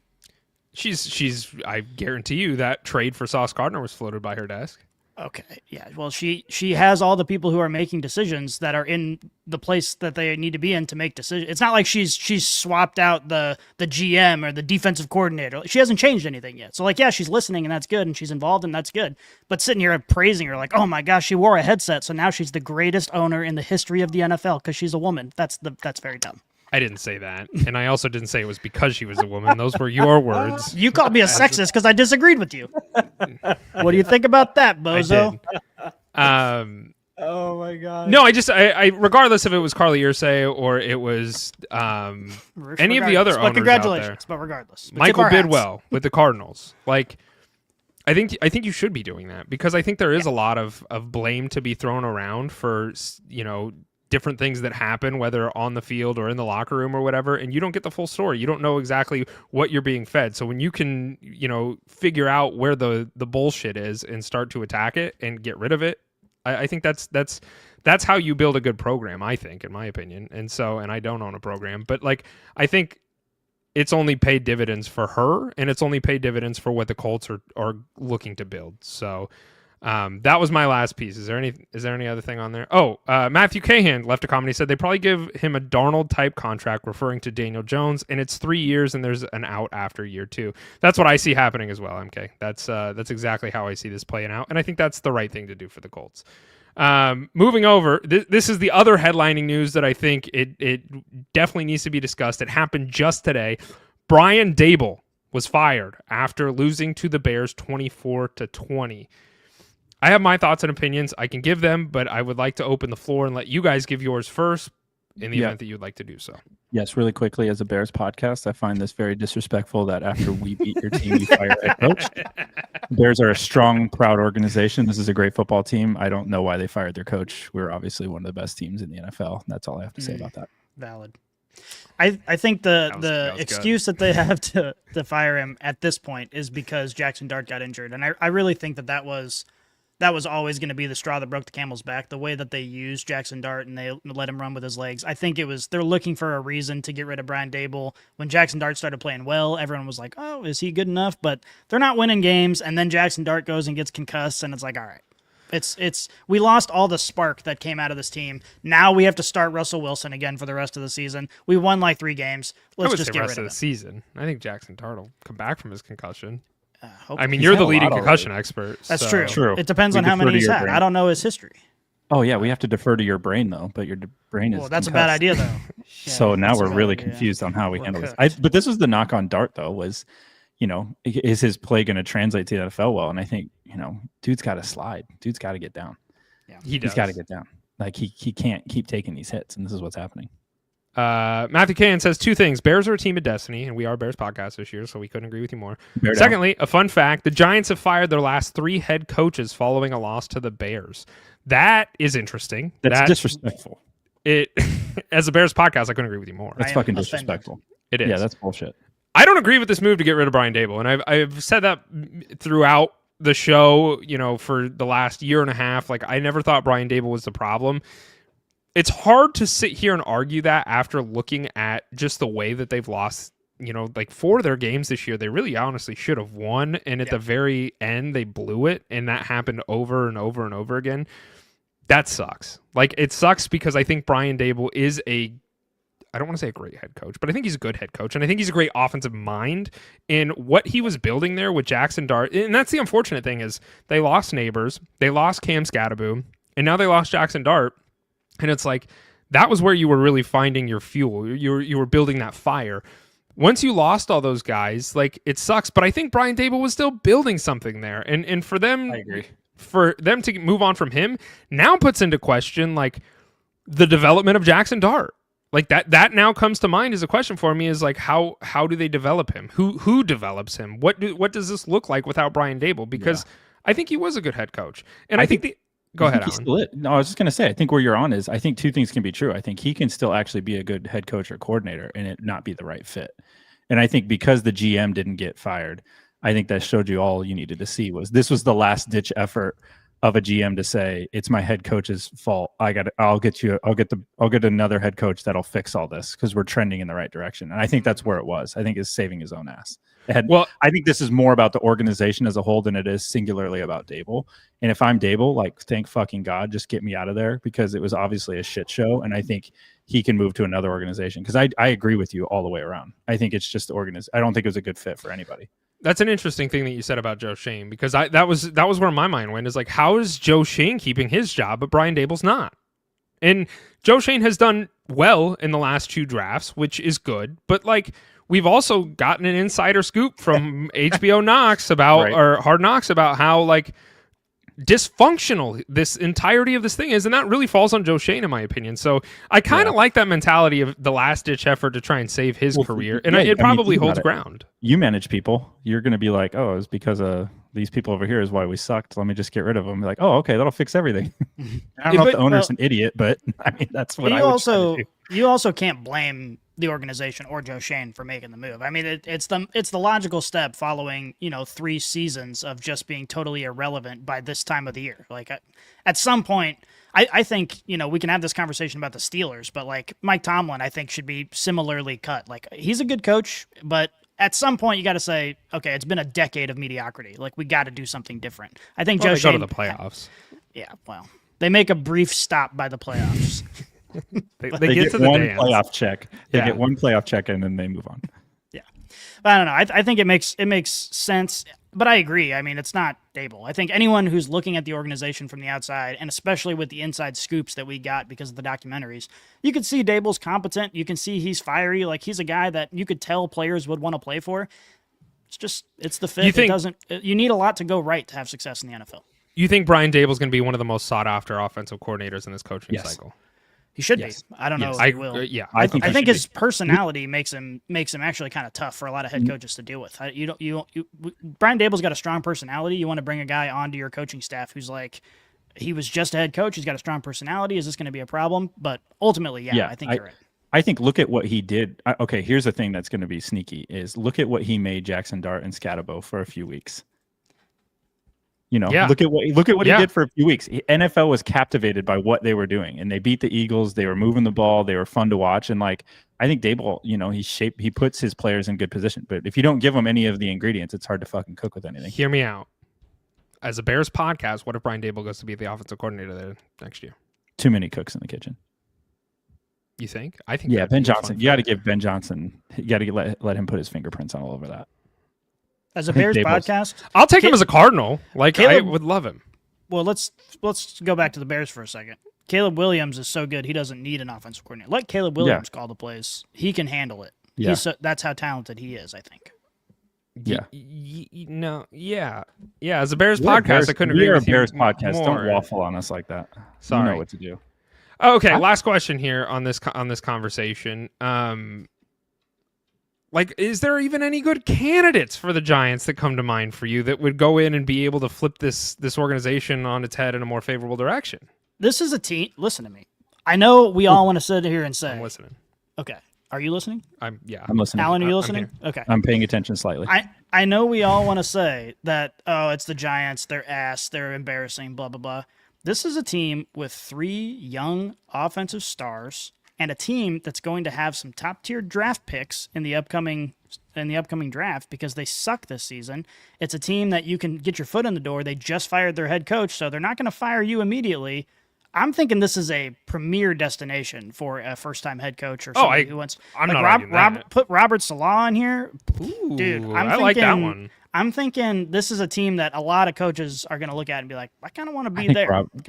She's I guarantee you that trade for Sauce Gardner was floated by her desk. Okay, yeah. Well, she has all the people who are making decisions that are in the place that they need to be in to make decisions. It's not like she's swapped out the GM or the defensive coordinator. She hasn't changed anything yet. So, she's listening, and that's good, and she's involved, and that's good. But sitting here praising her, like, oh my gosh, she wore a headset, so now she's the greatest owner in the history of the NFL because she's a woman. That's very dumb. I didn't say that, and I also didn't say it was because she was a woman. Those were your words. You called me a sexist because I disagreed with you. What do you think about that, bozo? Oh my god. No, I regardless if it was Carly Irsay or it was any of the other owners congratulations, out there. but regardless, Michael Bidwell with the Cardinals. Like, I think you should be doing that, because I think there is a lot of blame to be thrown around for different things that happen, whether on the field or in the locker room or whatever, and you don't get the full story. You don't know exactly what you're being fed. So when you can, figure out where the bullshit is and start to attack it and get rid of it, I think that's how you build a good program, I think, in my opinion. And I don't own a program, but I think it's only paid dividends for her, and it's only paid dividends for what the Colts are looking to build. So that was my last piece. Is there any other thing on there? Oh, Matthew Cahan left a comment. He said they probably give him a Darnold type contract, referring to Daniel Jones, and it's 3 years and there's an out after year 2. That's what I see happening as well, MK. That's exactly how I see this playing out, and I think that's the right thing to do for the Colts. Moving over, this is the other headlining news that I think it definitely needs to be discussed. It happened just today. Brian Daboll was fired after losing to the Bears 24-20. I have my thoughts and opinions. I can give them, but I would like to open the floor and let you guys give yours first in the event that you'd like to do so. Yes, really quickly, as a Bears podcast, I find this very disrespectful that after we beat your team, you fire a coach. Bears are a strong, proud organization. This is a great football team. I don't know why they fired their coach. We're obviously one of the best teams in the NFL. That's all I have to say about that. Valid. I think the excuse that they have to fire him at this point is because Jackson Dart got injured. And I really think that was always going to be the straw that broke the camel's back, the way that they used Jackson Dart and they let him run with his legs. I think they're looking for a reason to get rid of Brian Daboll. When Jackson Dart started playing well, everyone was like, oh, is he good enough? But they're not winning games, and then Jackson Dart goes and gets concussed, and it's like, all right. We lost all the spark that came out of this team. Now we have to start Russell Wilson again for the rest of the season. We won 3 games. Let's just get rid of him. The season. I think Jackson Dart will come back from his concussion. I mean, you're the leading concussion expert. That's true. It depends on how many he's had. I don't know his history. Oh, yeah, we have to defer to your brain, though, but your brain is that's concussed. A bad idea, though. So now we're really confused on how we handle this. But this was the knock on Dart, though, was, is his play going to translate to the NFL well? And I think, dude's got to slide. Dude's got to get down. Yeah, he's got to get down. He can't keep taking these hits, and this is what's happening. Matthew Cahan says 2 things. Bears are a team of destiny, and we are Bears podcast this year, so we couldn't agree with you more. Secondly, a fun fact, the Giants have fired their last 3 head coaches following a loss to the Bears. That is interesting. That's disrespectful. As a Bears podcast, I couldn't agree with you more. That's fucking disrespectful. It is. Yeah, that's bullshit. I don't agree with this move to get rid of Brian Daboll, and I've said that throughout the show, for the last year and a half. I never thought Brian Daboll was the problem. It's hard to sit here and argue that after looking at just the way that they've lost like 4 of their games this year, they really honestly should have won. And at the very end, they blew it. And that happened over and over and over again. That sucks. Like, it sucks because I think Brian Daboll is I don't want to say a great head coach, but I think he's a good head coach. And I think he's a great offensive mind. And what he was building there with Jackson Dart, and that's the unfortunate thing, is they lost Neighbors, they lost Cam Scadaboo, and now they lost Jackson Dart. And it's like, that was where you were really finding your fuel. You were building that fire. Once you lost all those guys, like, it sucks. But I think Brian Daboll was still building something there. And for them, I agree. For them to move on from him now puts into question, like, the development of Jackson Dart. Like, that now comes to mind as a question for me, is like, how do they develop him? Who develops him? What does this look like without Brian Daboll? Because I think he was a good head coach. And I think go ahead, Alan. No, I was just going to say, I think where you're on is, I think 2 things can be true. I think he can still actually be a good head coach or coordinator and it not be the right fit. And I think because the GM didn't get fired, I think that showed you all you needed to see was this was the last ditch effort of a GM to say, it's my head coach's fault. I'll get another head coach that'll fix all this because we're trending in the right direction. And I think that's where it was. I think it's saving his own ass. I think this is more about the organization as a whole than it is singularly about Daboll. And if I'm Daboll, like, thank fucking God, just get me out of there, because it was obviously a shit show. And I think he can move to another organization, because I agree with you all the way around. I think it's just I don't think it was a good fit for anybody. That's an interesting thing that you said about Joe Schoen, because that was where my mind went, is like, how is Joe Schoen keeping his job, but Brian Daboll's not? And Joe Schoen has done well in the last 2 drafts, which is good, but like, we've also gotten an insider scoop from HBO Knox about, or Hard Knocks, about how, like, dysfunctional this entirety of this thing is, and that really falls on Joe Schoen, in my opinion. So I kind of like that mentality of the last ditch effort to try and save his career, and it probably holds ground. You manage people, you're going to be like, oh, it's because these people over here is why we sucked. Let me just get rid of them. Like, oh, okay, that'll fix everything. I don't know if the owner's an idiot, but I mean, that's what I would try to do. You also can't blame the organization or Joe Schoen for making the move. I mean, it's the logical step following 3 seasons of just being totally irrelevant by this time of the year. Like, at some point, I think we can have this conversation about the Steelers, but like, Mike Tomlin, I think, should be similarly cut. Like, he's a good coach, but at some point you got to say, okay, it's been a decade of mediocrity. Like, we got to do something different. I think Joe Schoen go to the playoffs. Yeah, well, they make a brief stop by the playoffs. they get to the one dance. Playoff check. They get one playoff check and then they move on. Yeah, but I don't know. I think it makes sense. But I agree. I mean, it's not Daboll. I think anyone who's looking at the organization from the outside, and especially with the inside scoops that we got because of the documentaries, you could see Daboll's competent. You can see he's fiery. Like, he's a guy that you could tell players would want to play for. It's the fit. You need a lot to go right to have success in the NFL. You think Brian Daboll's going to be one of the most sought after offensive coordinators in this coaching cycle? He should be. I don't know if he will. I think his personality makes him actually kind of tough for a lot of head coaches to deal with. Brian Daboll's got a strong personality. You want to bring a guy onto your coaching staff who's like, he was just a head coach. He's got a strong personality. Is this going to be a problem? But ultimately, I think you're right. I think look at what he did. Okay, here's the thing that's going to be sneaky is look at what he made Jackson Dart and Scadabo for a few weeks. Look at what he did for a few weeks. NFL was captivated by what they were doing, and they beat the Eagles. They were moving the ball. They were fun to watch. And like, I think Daboll, he puts his players in good position. But if you don't give them any of the ingredients, it's hard to fucking cook with anything. Hear me out. As a Bears podcast, what if Brian Daboll goes to be the offensive coordinator there next year? Too many cooks in the kitchen. You think? I think. Yeah, Ben Johnson. You got to give Ben Johnson. You got to let him put his fingerprints on all over that. As a Bears podcast, I'll take him as a Cardinal. Like, I would love him. Well, let's go back to the Bears for a second. Caleb Williams is so good, he doesn't need an offensive coordinator. Let Caleb Williams call the plays. He can handle it. Yeah. That's how talented he is, I think. Yeah. As a Bears podcast, I couldn't agree with you. We're a Bears podcast. More. Don't waffle on us like that. Sorry. You know what to do. Okay, last question here on this conversation. Like, is there even any good candidates for the Giants that come to mind for you that would go in and be able to flip this organization on its head in a more favorable direction? This is a team. Listen to me. I know we all want to sit here and say. I'm listening. Okay. Are you listening? I'm listening. Alan, are you listening? Okay. I'm paying attention slightly. I know we all want to say that, it's the Giants, they're ass, they're embarrassing, blah, blah, blah. This is a team with 3 young offensive stars and a team that's going to have some top-tier draft picks in the upcoming draft because they suck this season. It's a team that you can get your foot in the door. They just fired their head coach, so they're not going to fire you immediately. I'm thinking this is a premier destination for a first-time head coach or somebody who wants. I'm not arguing that. Put Robert Salah in here, Ooh, dude. I like that one. I'm thinking this is a team that a lot of coaches are going to look at and be like, I kind of want to be there.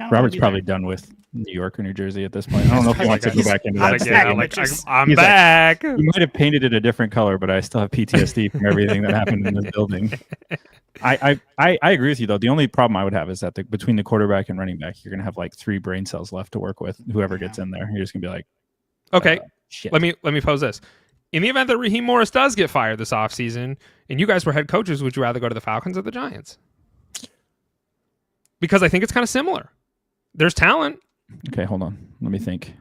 Robert's probably done with New York or New Jersey at this point. I don't know if he wants to go back into that. I'm back. You might have painted it a different color, but I still have PTSD from everything that happened in this building. I agree with you, though. The only problem I would have is that between the quarterback and running back, you're going to have like 3 brain cells left to work with. Whoever gets in there, you're just going to be like, okay, shit. Let me pose this. In the event that Raheem Morris does get fired this offseason and you guys were head coaches, would you rather go to the Falcons or the Giants? Because I think it's kind of similar. There's talent. Okay, hold on. Let me think.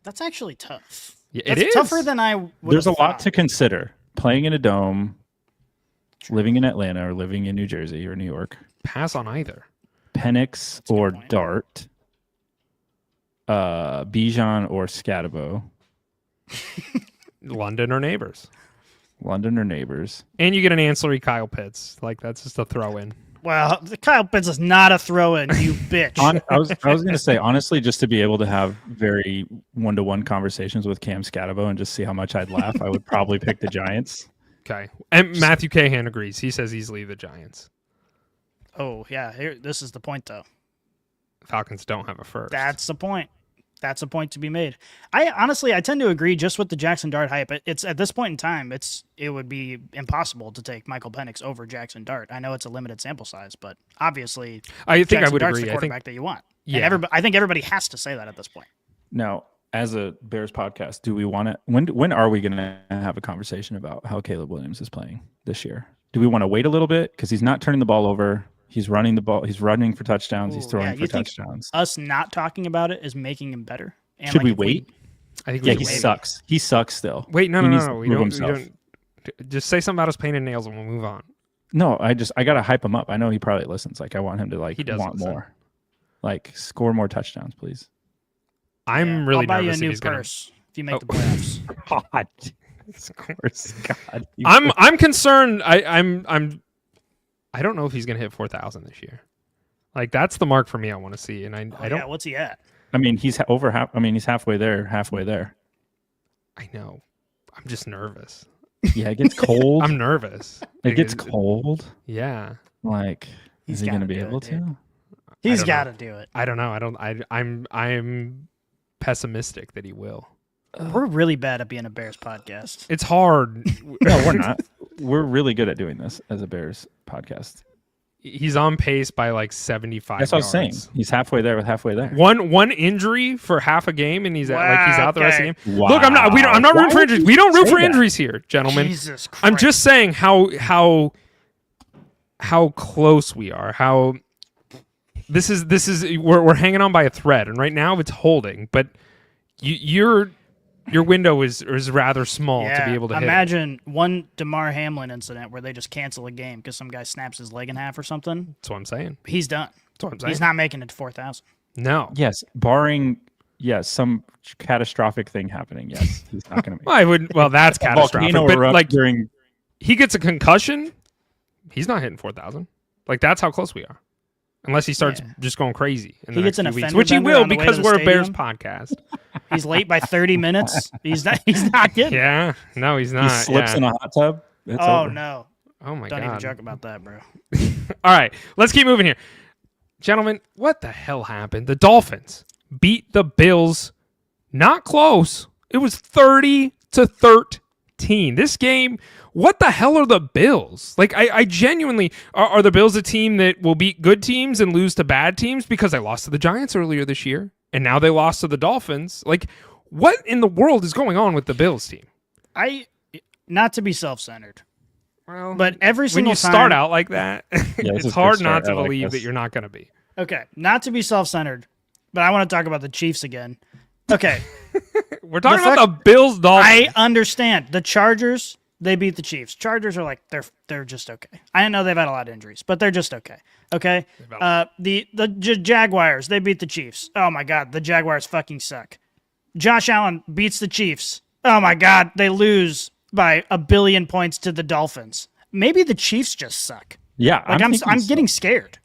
That's actually tough. Yeah, That's it is tougher than I would. There's a lot to consider. Playing in a dome, living in Atlanta, or living in New Jersey or New York. Pass on either. Penix or Dart. Bijan or Scatabo. London or neighbors. And you get an ancillary Kyle Pitts. Like, that's just a throw in. Well, the Kyle Pitts is not a throw in, you bitch. I was going to say, honestly, just to be able to have very one-to-one conversations with Cam Scatabo and just see how much I'd laugh, I would probably pick the Giants. Okay. And Matthew Cahan agrees. He says easily the Giants. Oh, yeah. This is the point, though. Falcons don't have a first. That's the point. That's a point to be made. I tend to agree just with the Jackson Dart hype. It's at this point in time, it would be impossible to take Michael Penix over Jackson Dart. I know it's a limited sample size, but obviously, I think Jackson I would Dart's agree. the quarterback that you want. Yeah. And I think everybody has to say that at this point. Now, as a Bears podcast, do we want to? When are we going to have a conversation about how Caleb Williams is playing this year? Do we want to wait a little bit because he's not turning the ball over? He's running the ball. He's running for touchdowns. He's throwing for touchdowns. Us not talking about it is making him better. And should we wait? I think he sucks. He sucks still. Wait, no. We don't. Just say something about his pain and nails and we'll move on. No, I gotta hype him up. I know he probably listens. Like I want him to want more. Like score more touchdowns, please. I'm really I'll buy nervous you a new if he's purse if you make the playoffs. God, scores. God. I'm concerned. I don't know if he's gonna hit 4,000 this year. Like that's the mark for me. I want to see, and I don't. Yeah, what's he at? I mean, he's over half. I mean, he's halfway there. I know. I'm just nervous. Yeah, it gets cold. I'm nervous. It gets cold. Yeah. Like, is he going to be able to? He's got to do it. I don't know. I'm pessimistic that he will. We're really bad at being a Bears podcast. It's hard. No, we're not. We're really good at doing this as a Bears podcast. He's on pace by like 75 That's what yards. I was saying. He's halfway there with halfway there. One injury for half a game, and he's out the rest of the game. Wow. Look, I'm not rooting for injuries. We don't root for injuries here, gentlemen. Jesus Christ. I'm just saying how close we are. How this is we're hanging on by a thread, and right now it's holding. But your window is rather small to be able to imagine one DeMar Hamlin incident where they just cancel a game because some guy snaps his leg in half or something. That's what I'm saying. He's done. That's what I'm saying. He's not making it to 4,000. No. Yes, barring some catastrophic thing happening. Yes, he's not going to make. Well, that's catastrophic. Volcano But like during he gets a concussion, he's not hitting 4,000. Like that's how close we are. Unless he starts just going crazy in the next few weeks, which he will because we're a Bears podcast. He's late by 30 minutes. He's not getting. Yeah, no, he's not. He slips in a hot tub. It's over. No! Oh my God! God! Don't even joke about that, bro. All right, let's keep moving here, gentlemen. What the hell happened? The Dolphins beat the Bills. Not close. It was 30-13. This game, what the hell are the Bills? Like, I genuinely, are the Bills a team that will beat good teams and lose to bad teams because they lost to the Giants earlier this year, and now they lost to the Dolphins? Like, what in the world is going on with the Bills team? Not to be self-centered, well, but every single time... When you start out like that, it's hard not to believe that you're not going to be. Okay, not to be self-centered, but I want to talk about the Chiefs again. Okay. We're talking about the Bills Dolphins. I understand. The Chargers, they beat the Chiefs. Chargers are like they're just okay. I know they've had a lot of injuries, but they're just okay. Okay? The Jaguars, they beat the Chiefs. Oh my God, the Jaguars fucking suck. Josh Allen beats the Chiefs. Oh my God, they lose by 1 billion points to the Dolphins. Maybe the Chiefs just suck. Yeah, Like I'm getting scared.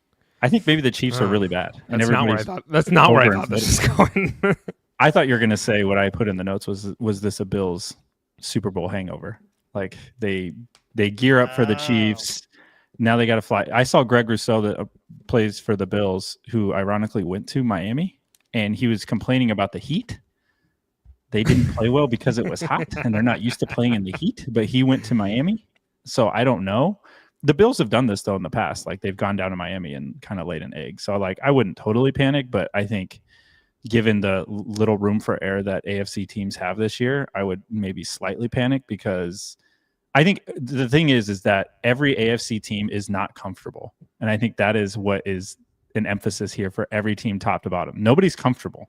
I think maybe the Chiefs are really bad. And That's not where I thought. That's not where I thought this was going. I thought you were going to say what I put in the notes was this a Bills Super Bowl hangover? Like they gear up for the Chiefs. Now they got to fly. I saw Greg Rousseau that plays for the Bills, who ironically went to Miami, and he was complaining about the heat. They didn't play well because it was hot, and they're not used to playing in the heat. But he went to Miami, so I don't know. The Bills have done this though in the past. Like they've gone down to Miami and kind of laid an egg. So like I wouldn't totally panic, but I think given the little room for error that AFC teams have this year, I would maybe slightly panic because I think the thing is that every AFC team is not comfortable. And I think that is what is an emphasis here for every team top to bottom. Nobody's comfortable.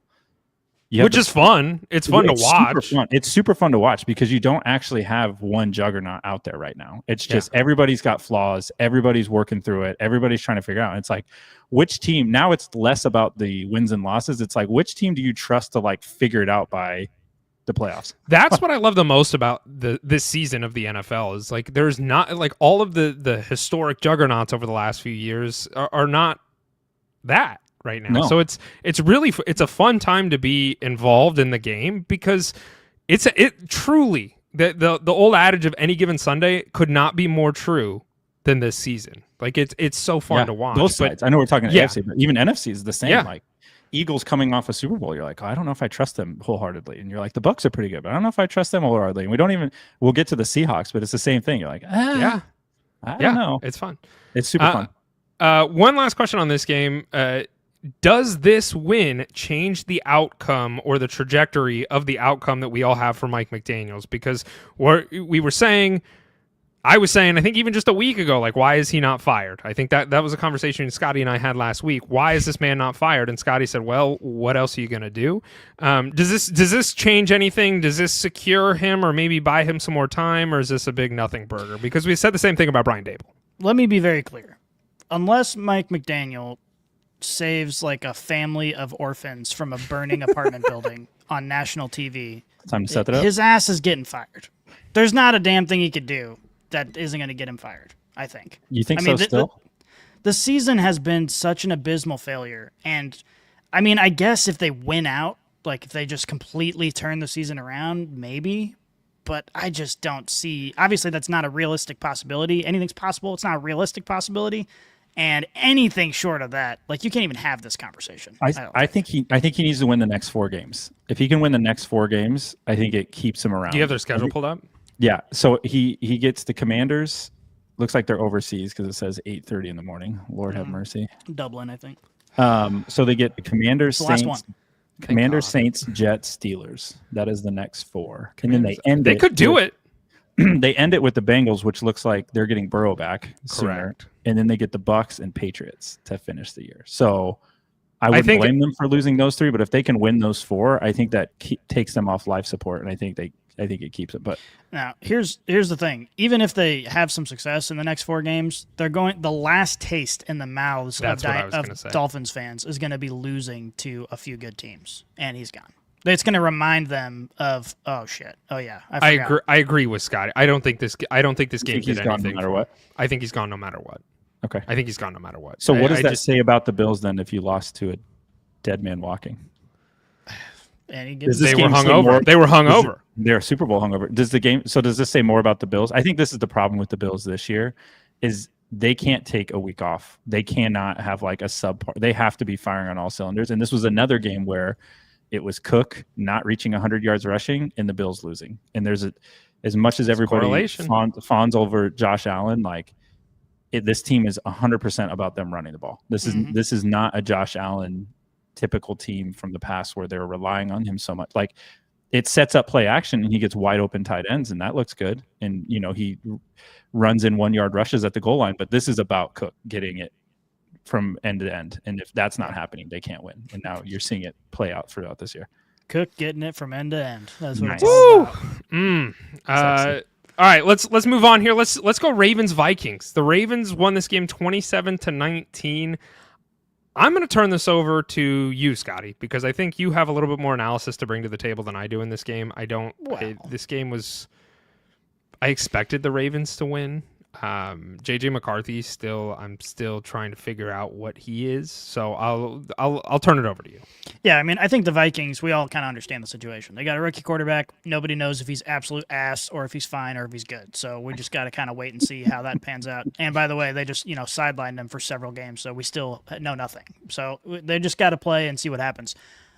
Which is fun. It's fun to watch. It's super fun to watch because you don't actually have one juggernaut out there right now. It's just everybody's got flaws. Everybody's working through it. Everybody's trying to figure out. It's like, which team, now it's less about the wins and losses. It's like, which team do you trust to like figure it out by the playoffs? That's what I love the most about this season of the NFL is like there's not like all of the historic juggernauts over the last few years are not that right now. No. So it's a fun time to be involved in the game because it truly the old adage of any given Sunday could not be more true than this season. Like it's so fun to watch. Both sides. I know we're talking AFC, but even NFC is the same. Yeah. Like Eagles coming off a Super Bowl, you're like, oh, I don't know if I trust them wholeheartedly. And you're like, the Bucks are pretty good, but I don't know if I trust them wholeheartedly. And we'll get to the Seahawks, but it's the same thing. You're like, I don't know. It's fun. It's super fun. One last question on this game. Does this win change the outcome or the trajectory of the outcome that we all have for Mike McDaniels? Because I was saying, I think even just a week ago, like, why is he not fired? I think that was a conversation Scotty and I had last week. Why is this man not fired? And Scotty said, well, what else are you going to do? Does this change anything? Does this secure him or maybe buy him some more time? Or is this a big nothing burger? Because we said the same thing about Brian Daboll. Let me be very clear. Unless Mike McDaniel saves like a family of orphans from a burning apartment building on national TV, Time to set that up. His ass is getting fired. There's not a damn thing he could do that isn't going to get him fired, I think. You think so still? The season has been such an abysmal failure. And, I mean, I guess if they win out, like if they just completely turn the season around, maybe. But I just don't see... Obviously, that's not a realistic possibility. Anything's possible. It's not a realistic possibility. And anything short of that, like you can't even have this conversation. I think he needs to win the next 4 games. If he can win the next 4 games, I think it keeps him around. Do you have their schedule pulled up? Yeah. So he gets the Commanders. Looks like they're overseas because it says 8:30 in the morning. Lord have mercy. Dublin, I think. So they get the Commanders, Saints, Saints, Jets, Steelers. That is the next 4. And then they end. They could do it. They end it with the Bengals, which looks like they're getting Burrow back sooner. Correct. And then they get the Bucks and Patriots to finish the year. So I wouldn't blame them for losing those 3, but if they can win those 4, I think that takes them off life support, and I think it keeps it. But now here's the thing: even if they have some success in the next 4 games, they're going. The last taste in the mouths of Dolphins fans is going to be losing to a few good teams, and he's gone. It's going to remind them of, oh shit, oh yeah. I agree with Scott. I don't think this game did gone anything. No matter what. I think he's gone no matter what. Okay. I think he's gone no matter what. So what does that say about the Bills then if you lost to a dead man walking? And they were hungover. They were hungover. They're Super Bowl hungover. Does this say more about the Bills? I think this is the problem with the Bills this year is they can't take a week off. They cannot have like a subpar. They have to be firing on all cylinders. And this was another game where it was Cook not reaching 100 yards rushing and the Bills losing. And there's as much as everybody fawns over Josh Allen, like this team is 100% about them running the ball. This is not a Josh Allen typical team from the past where they're relying on him so much. Like it sets up play action and he gets wide open tight ends and that looks good. And he runs in 1-yard rushes at the goal line, but this is about Cook getting it from end to end. And if that's not happening, they can't win. And now you're seeing it play out throughout this year. Cook getting it from end to end. That's what nice. it's all about. All right, let's move on here. Let's go Ravens Vikings. The Ravens won this game 27-19. I'm going to turn this over to you, Scotty, because I think you have a little bit more analysis to bring to the table than I do in this game. I don't. This game was. I expected the Ravens to win. JJ McCarthy I'm still trying to figure out what he is. So I'll turn it over to you. Yeah, I mean, I think the Vikings, we all kind of understand the situation. They got a rookie quarterback. Nobody knows if he's absolute ass or if he's fine or if he's good. So we just got to kind of wait and see how that pans out. And by the way, they just, sidelined him for several games, so we still know nothing. So they just got to play and see what happens.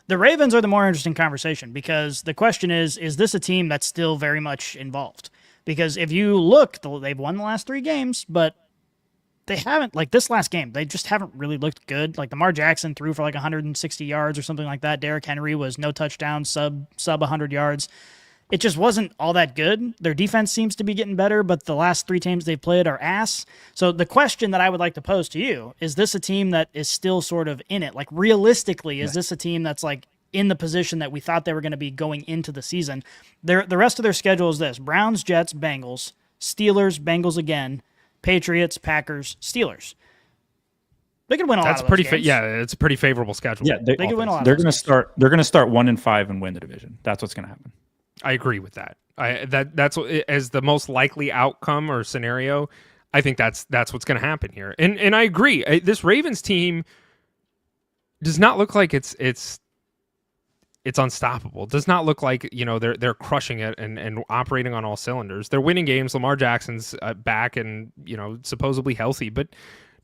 The Ravens are the more interesting conversation because the question is this a team that's still very much involved? Because if you look, they've won the last 3 games, but they haven't, like this last game, they just haven't really looked good. Like Lamar Jackson threw for like 160 yards or something like that. Derrick Henry was no touchdown, sub 100 yards. It just wasn't all that good. Their defense seems to be getting better, but the last 3 teams they've played are ass. So the question that I would like to pose to you, is this a team that is still sort of in it? Like realistically, is this a team that's like in the position that we thought they were going to be going into the season? The rest of their schedule is this: Browns, Jets, Bengals, Steelers, Bengals again, Patriots, Packers, Steelers. They could win a lot of those games. It's a pretty favorable schedule. Yeah, they could win a lot. They're going to start 1-5 and win the division. That's what's going to happen. I agree with that. That's as the most likely outcome or scenario. I think that's what's going to happen here. And I agree. This Ravens team does not look like it's unstoppable. It does not look like, they're crushing it and operating on all cylinders. They're winning games. Lamar Jackson's back and, supposedly healthy, but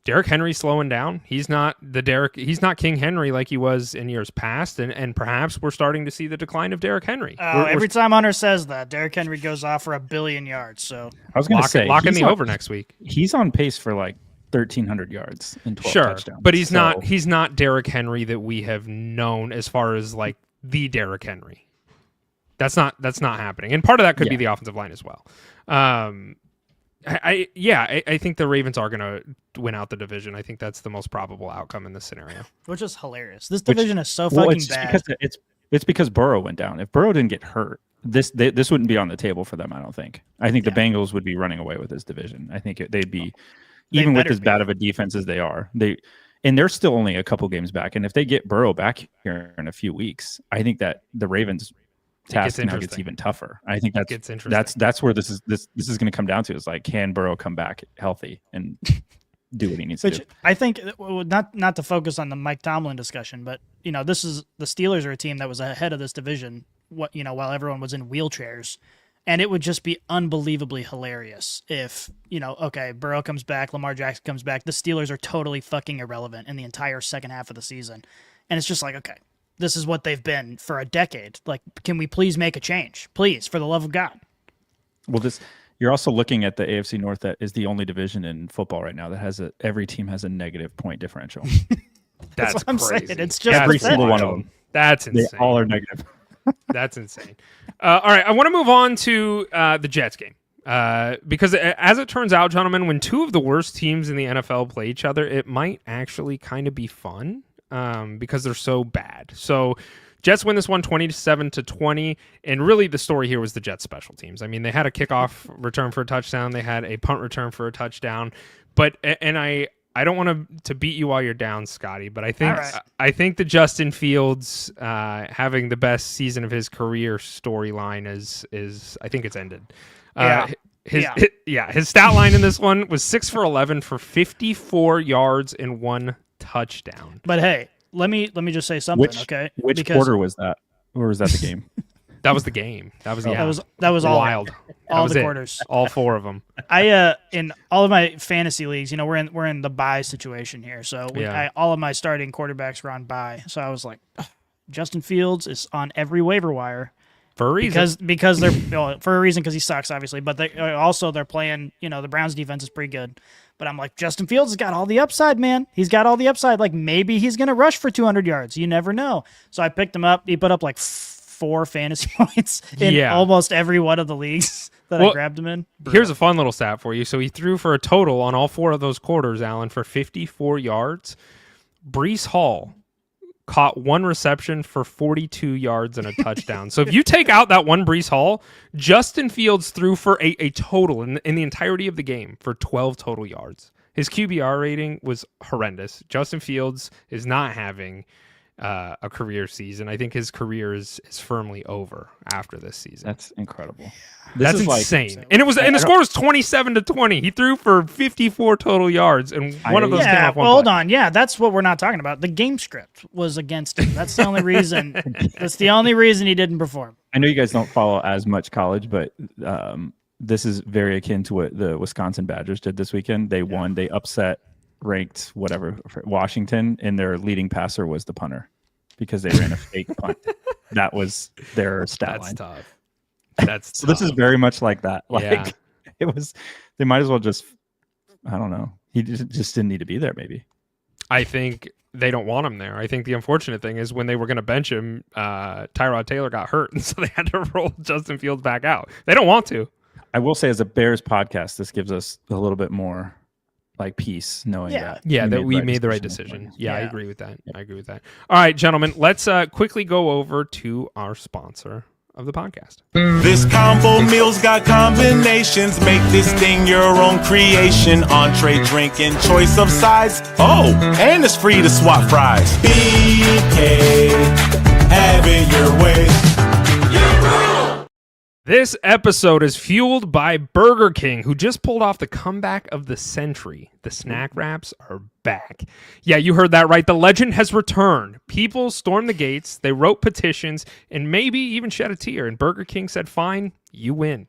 Derrick Henry's slowing down. He's not King Henry like he was in years past, and perhaps we're starting to see the decline of Derrick Henry. Every time Hunter says that, Derrick Henry goes off for 1 billion yards. So I was going to say, lock in the over next week. He's on pace for like 1,300 yards and 12 touchdowns. But he's not Derrick Henry that we have known as far as like the Derrick Henry. That's not happening, and part of that could be the offensive line as well. I think the Ravens are going to win out the division. I think that's the most probable outcome in this scenario. Which is hilarious. This division is so fucking bad. It's because Burrow went down. If Burrow didn't get hurt, this wouldn't be on the table for them, I don't think. I think the Bengals would be running away with this division. I think they'd be, even with as bad of a defense as they are, and they're still only a couple games back. And if they get Burrow back here in a few weeks, I think that the Ravens task now gets even tougher. I think that's where this is going to come down to, is like, can Burrow come back healthy and do what he needs to do? I think not to focus on the Mike Tomlin discussion, but this is the Steelers are a team that was ahead of this division. While everyone was in wheelchairs. And it would just be unbelievably hilarious if, Burrow comes back, Lamar Jackson comes back, the Steelers are totally fucking irrelevant in the entire second half of the season. And it's just like, okay, this is what they've been for a decade. Like, can we please make a change? Please, for the love of God. Well, you're also looking at the AFC North that is the only division in football right now that every team has a negative point differential. That's what I'm crazy. saying. It's just every single one of them. That's insane. They all are negative. That's insane. All right, I want to move on to the Jets game. Because as it turns out, gentlemen, when 2 of the worst teams in the NFL play each other, it might actually kind of be fun because they're so bad. So Jets win this one 27-20, and really the story here was the Jets special teams. I mean, they had a kickoff return for a touchdown. They had a punt return for a touchdown. And I don't want to beat you while you're down, Scotty, but I think the Justin Fields having the best season of his career storyline is I think it's ended. His stat line in this one was 6 for 11 for 54 yards and 1 touchdown. But hey, let me just say something, okay? Which quarter was that? Or was that the game? That was the game. That was that was all wild. All the quarters, all 4 of them. I in all of my fantasy leagues, we're in the bye situation here. So all of my starting quarterbacks were on bye. So I was like, Justin Fields is on every waiver wire for a reason. Because they're for a reason, because he sucks, obviously. But they're playing. The Browns defense is pretty good. But I'm like, Justin Fields has got all the upside, man. He's got all the upside. Like, maybe he's gonna rush for 200 yards. You never know. So I picked him up. He put up like 4 fantasy points in almost every one of the leagues that I grabbed him in. Here's a fun little stat for you. So he threw for a total on all 4 of those quarters, Alan, for 54 yards. Breece Hall caught 1 reception for 42 yards and a touchdown. So if you take out that one Breece Hall, Justin Fields threw for a total in the entirety of the game for 12 total yards. His QBR rating was horrendous. Justin Fields is not having a career season. I think his career is firmly over after this season. That's incredible. That's insane. And the score was 27-20. He threw for 54 total yards, and one of those came off one hold play. on. Yeah, that's what we're not talking about. The game script was against him. That's the only reason. That's the only reason he didn't perform. I know you guys don't follow as much college, but this is very akin to what the Wisconsin Badgers did this weekend. They won. They upset ranked Washington, and their leading passer was the punter because they ran a fake punt. That was their stat line. Tough. That's so. This is very much like that. Like it was. They might as well just. I don't know. He just didn't need to be there. Maybe. I think they don't want him there. I think the unfortunate thing is when they were going to bench him, Tyrod Taylor got hurt, and so they had to roll Justin Fields back out. They don't want to. I will say, as a Bears podcast, this gives us a little bit more like peace knowing that. Yeah, that we made the right decision. Yeah, I agree with that. I agree with that. All right, gentlemen, let's quickly go over to our sponsor of the podcast. This combo meal's got combinations. Make this thing your own creation. Entree, drink, and choice of sides. Oh, and it's free to swap fries. BK, have it your way. This episode is fueled by Burger King, who just pulled off the comeback of the century. The snack wraps are back. Yeah, you heard that right. The legend has returned. People stormed the gates, they wrote petitions, and maybe even shed a tear. And Burger King said, fine, you win.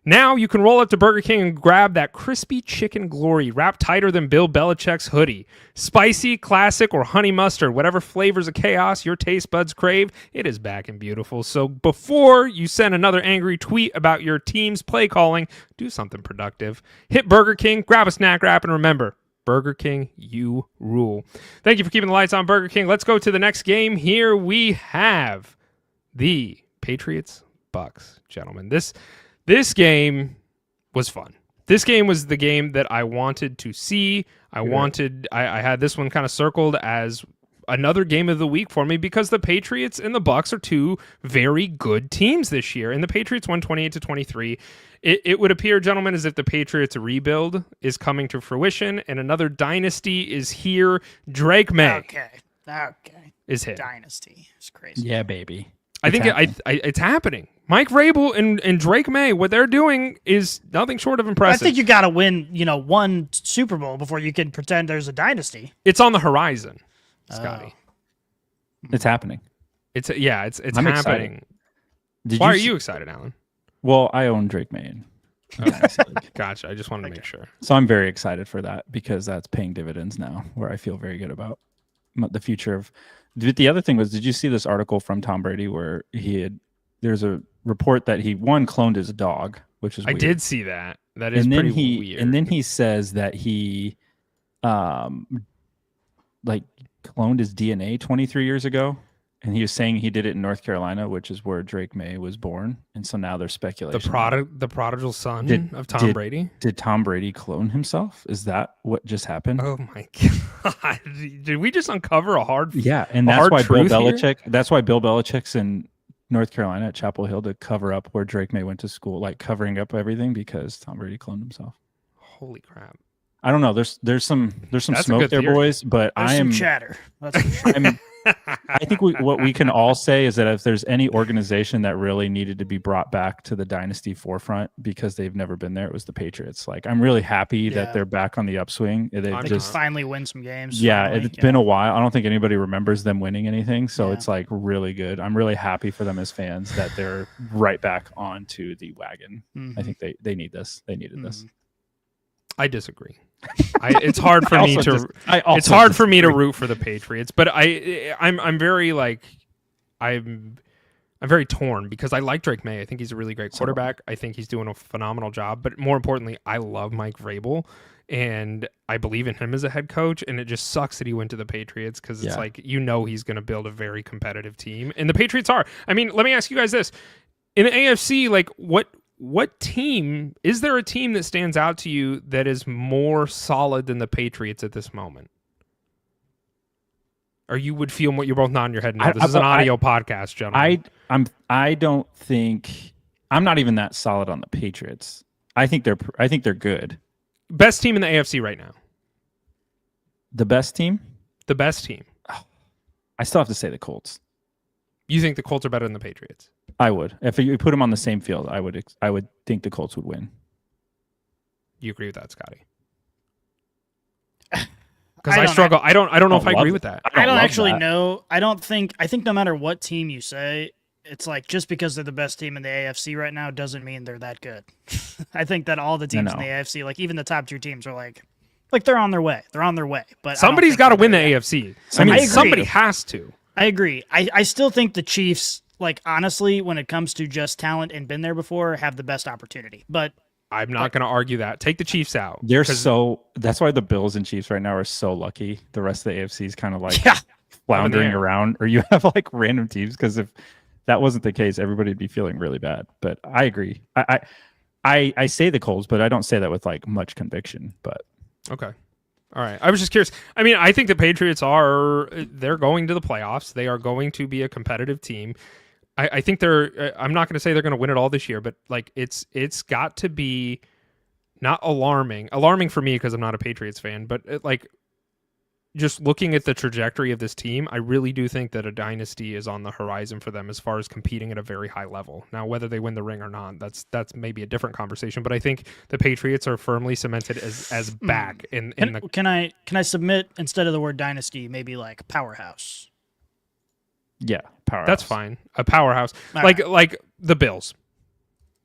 Now you can roll up to Burger King and grab that crispy chicken glory wrapped tighter than Bill Belichick's hoodie. Spicy, classic, or honey mustard, whatever flavors of chaos your taste buds crave, it is back and beautiful. So before you send another angry tweet about your team's play calling, do something productive. Hit Burger King, grab a snack wrap, and remember, Burger King, you rule. Thank you for keeping the lights on, Burger King. Let's go to the next game. Here we have the Patriots-Bucks, gentlemen. This game was fun. This game was the game that I wanted to see. I had this one kind of circled as another game of the week for me because the Patriots and the Bucks are two very good teams this year. And the Patriots won 28-23. It would appear, gentlemen, as if the Patriots rebuild is coming to fruition and another dynasty is here. Drake May. Okay. Is hit. Dynasty. It's crazy. Yeah, baby. It's happening. Mike Vrabel and Drake May, what they're doing is nothing short of impressive. I think you got to win, one Super Bowl before you can pretend there's a dynasty. It's on the horizon, Scotty. It's happening. It's I'm happening. Excited. Why are you excited, Alan? Well, I own Drake May. Gotcha. I just wanted to make sure. So I'm very excited for that because that's paying dividends now, where I feel very good about the future of. The other thing was, did you see this article from Tom Brady where there's a report that he cloned his dog, which is weird. I did see that. That is pretty weird. And then he says that he cloned his DNA 23 years ago. And he was saying he did it in North Carolina, which is where Drake May was born. And so now there's speculation. The prodigal son of Tom Brady? Did Tom Brady clone himself? Is that what just happened? Oh my God. Did we just uncover a hard Yeah, and that's why Bill Belichick that's why Bill Belichick's in North Carolina at Chapel Hill to cover up where Drake May went to school, like covering up everything because Tom Brady cloned himself. Holy crap. I don't know. There's some smoke there, boys, but there's some chatter. That's for sure. I think what we can all say is that if there's any organization that really needed to be brought back to the dynasty forefront because they've never been there, it was the Patriots. Like, I'm really happy that they're back on the upswing. They just finally win some games. Yeah, it's been a while. I don't think anybody remembers them winning anything, so it's like really good. I'm really happy for them as fans that they're right back onto the wagon. Mm-hmm. I think they need this. They needed this. I disagrh. It's hard for me to. It's hard for me to root for the Patriots, but I'm very I'm very torn because I like Drake May. I think he's a really great quarterback. I think he's doing a phenomenal job. But more importantly, I love Mike Vrabel, and I believe in him as a head coach. And it just sucks that he went to the Patriots because it's like he's going to build a very competitive team, and the Patriots are. I mean, let me ask you guys this: in the AFC, what team is there a team that stands out to you that is more solid than the Patriots at this moment? Or you would feel what you're both nodding your head now. This is an audio podcast, gentlemen. I don't think I'm not even that solid on the Patriots. I think they're good. Best team in the AFC right now. The best team? The best team. I still have to say the Colts. You think the Colts are better than the Patriots? I would. If you put them on the same field, I would think the Colts would win. You agree with that, Scotty? Because I struggle. I don't know if I agree with that. I don't actually know. I think no matter what team you say, it's like just because they're the best team in the AFC right now doesn't mean they're that good. I think that all the teams in the AFC, like even the top tier teams, are like they're on their way. They're on their way. But somebody's got to win the AFC. I mean, somebody has to. I agree. I still think the Chiefs, like honestly, when it comes to just talent and been there before, have the best opportunity. But I'm not going to argue that. Take the Chiefs out. That's why the Bills and Chiefs right now are so lucky. The rest of the AFC is kind of like floundering around, or you have like random teams. Because if that wasn't the case, everybody would be feeling really bad. But I agree. I say the Colts, but I don't say that with like much conviction. But okay. All right. I was just curious. I mean, I think the Patriots they're going to the playoffs. They are going to be a competitive team. I think I'm not going to say they're going to win it all this year, but like it's got to be not alarming for me because I'm not a Patriots fan, but like just looking at the trajectory of this team, I really do think that a dynasty is on the horizon for them as far as competing at a very high level. Now, whether they win the ring or not, that's maybe a different conversation, but I think the Patriots are firmly cemented as back in the. Can I submit instead of the word dynasty, maybe like powerhouse? Yeah, powerhouse. That's fine. A powerhouse, like the Bills.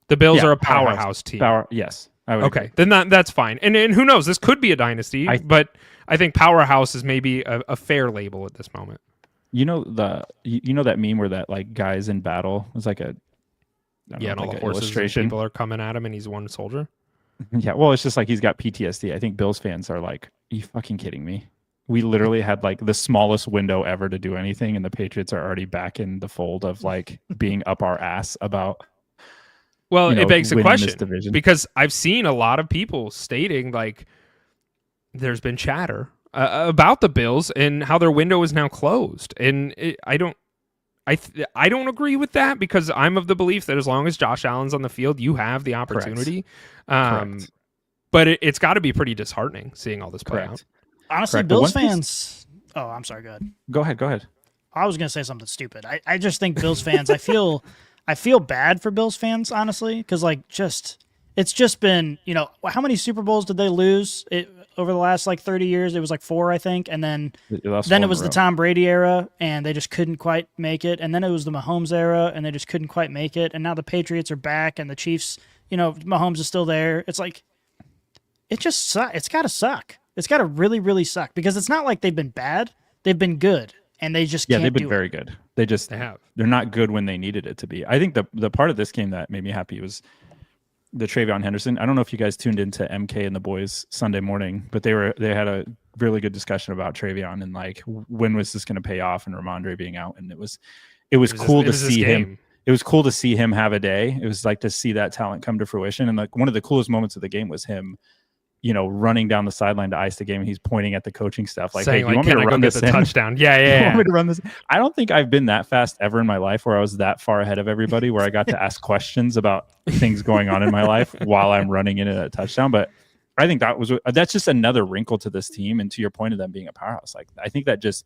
The Bills are a powerhouse team. Yes, I would. Okay, agree. Then that's fine. And who knows? This could be a dynasty, but I think powerhouse is maybe a fair label at this moment. You know that meme where that like guy's in battle. It's like and all the horses and people are coming at him, and he's one soldier. Yeah, well, it's just like he's got PTSD. I think Bills fans are like, "Are you fucking kidding me?" We literally had like the smallest window ever to do anything, and the Patriots are already back in the fold of like being up our ass about. Well, it begs the question because I've seen a lot of people stating like there's been chatter about the Bills and how their window is now closed, and I don't agree with that because I'm of the belief that as long as Josh Allen's on the field, you have the opportunity. Correct. But it's got to be pretty disheartening seeing all this play out. Honestly, correct. Bills fans. Oh, I'm sorry. Go ahead. I was going to say something stupid. I just think Bills fans. I feel bad for Bills fans, honestly, because like it's just been how many Super Bowls did they lose over the last like 30 years? It was like 4, I think, and then it was the Tom Brady era, and they just couldn't quite make it, and then it was the Mahomes era, and they just couldn't quite make it, and now the Patriots are back, and the Chiefs, Mahomes is still there. It's like it just sucks. It's got to suck. It's got to really, really suck because it's not like they've been bad. They've been good, and they just can't they've been do very it. good. They have. They're not good when they needed it to be. I think the part of this game that made me happy was the Travion Henderson. I don't know if you guys tuned into MK and the boys Sunday morning, but they had a really good discussion about Travion and like when was this going to pay off and Ramondre being out, and it was cool to see him. It was cool to see him have a day. It was like to see that talent come to fruition, and like one of the coolest moments of the game was him. Running down the sideline to ice the game. He's pointing at the coaching staff like, saying, "Hey, you want me to run this touchdown?" Yeah. You want me to run this? I don't think I've been that fast ever in my life where I was that far ahead of everybody, where I got to ask questions about things going on in my life while I'm running in a touchdown. But I think that's just another wrinkle to this team, and to your point of them being a powerhouse. Like I think that just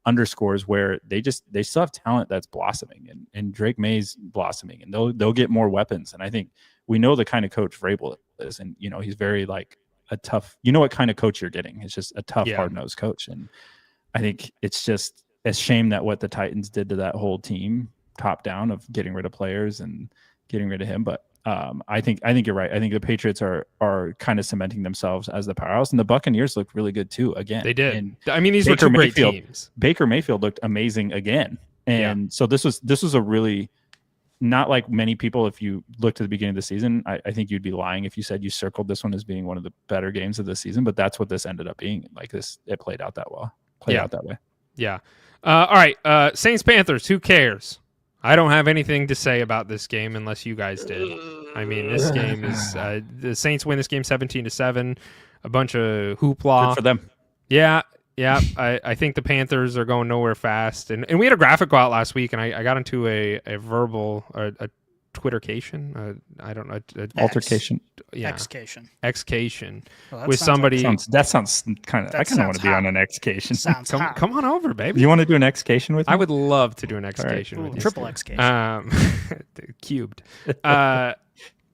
underscores where they still have talent that's blossoming, and Drake May's blossoming, and they'll get more weapons. And I think we know the kind of coach Vrabel is, and he's very like. A tough, what kind of coach you're getting. It's just a tough, hard-nosed coach. And I think it's just a shame that what the Titans did to that whole team, top down, of getting rid of players and getting rid of him. But I think you're right. I think the Patriots are kind of cementing themselves as the powerhouse, and the Buccaneers looked really good too. Again, they did. And I mean, these were two great teams. Baker Mayfield looked amazing again, and so this was a really. Not like many people, if you looked at the beginning of the season, I think you'd be lying if you said you circled this one as being one of the better games of the season, but that's what this ended up being. Like this, it played out that well. Out that way. Yeah. All right. Saints-Panthers, who cares? I don't have anything to say about this game unless you guys did. I mean, this game is the Saints win this game 17-7. A bunch of hoopla. Good for them. Yeah. Yeah, I think the Panthers are going nowhere fast. And we had a graphic go out last week, and I got into a verbal, a Twittercation. I don't know. Altercation. Yeah. Xcation Well, with somebody. That sounds kind of. That I kind of want sounds to be hot. on an Xcation. Sounds hot. Come on over, baby. You want to do an Xcation with me? I would love to do an Xcation Ooh, with you. triple Xcation. Cubed.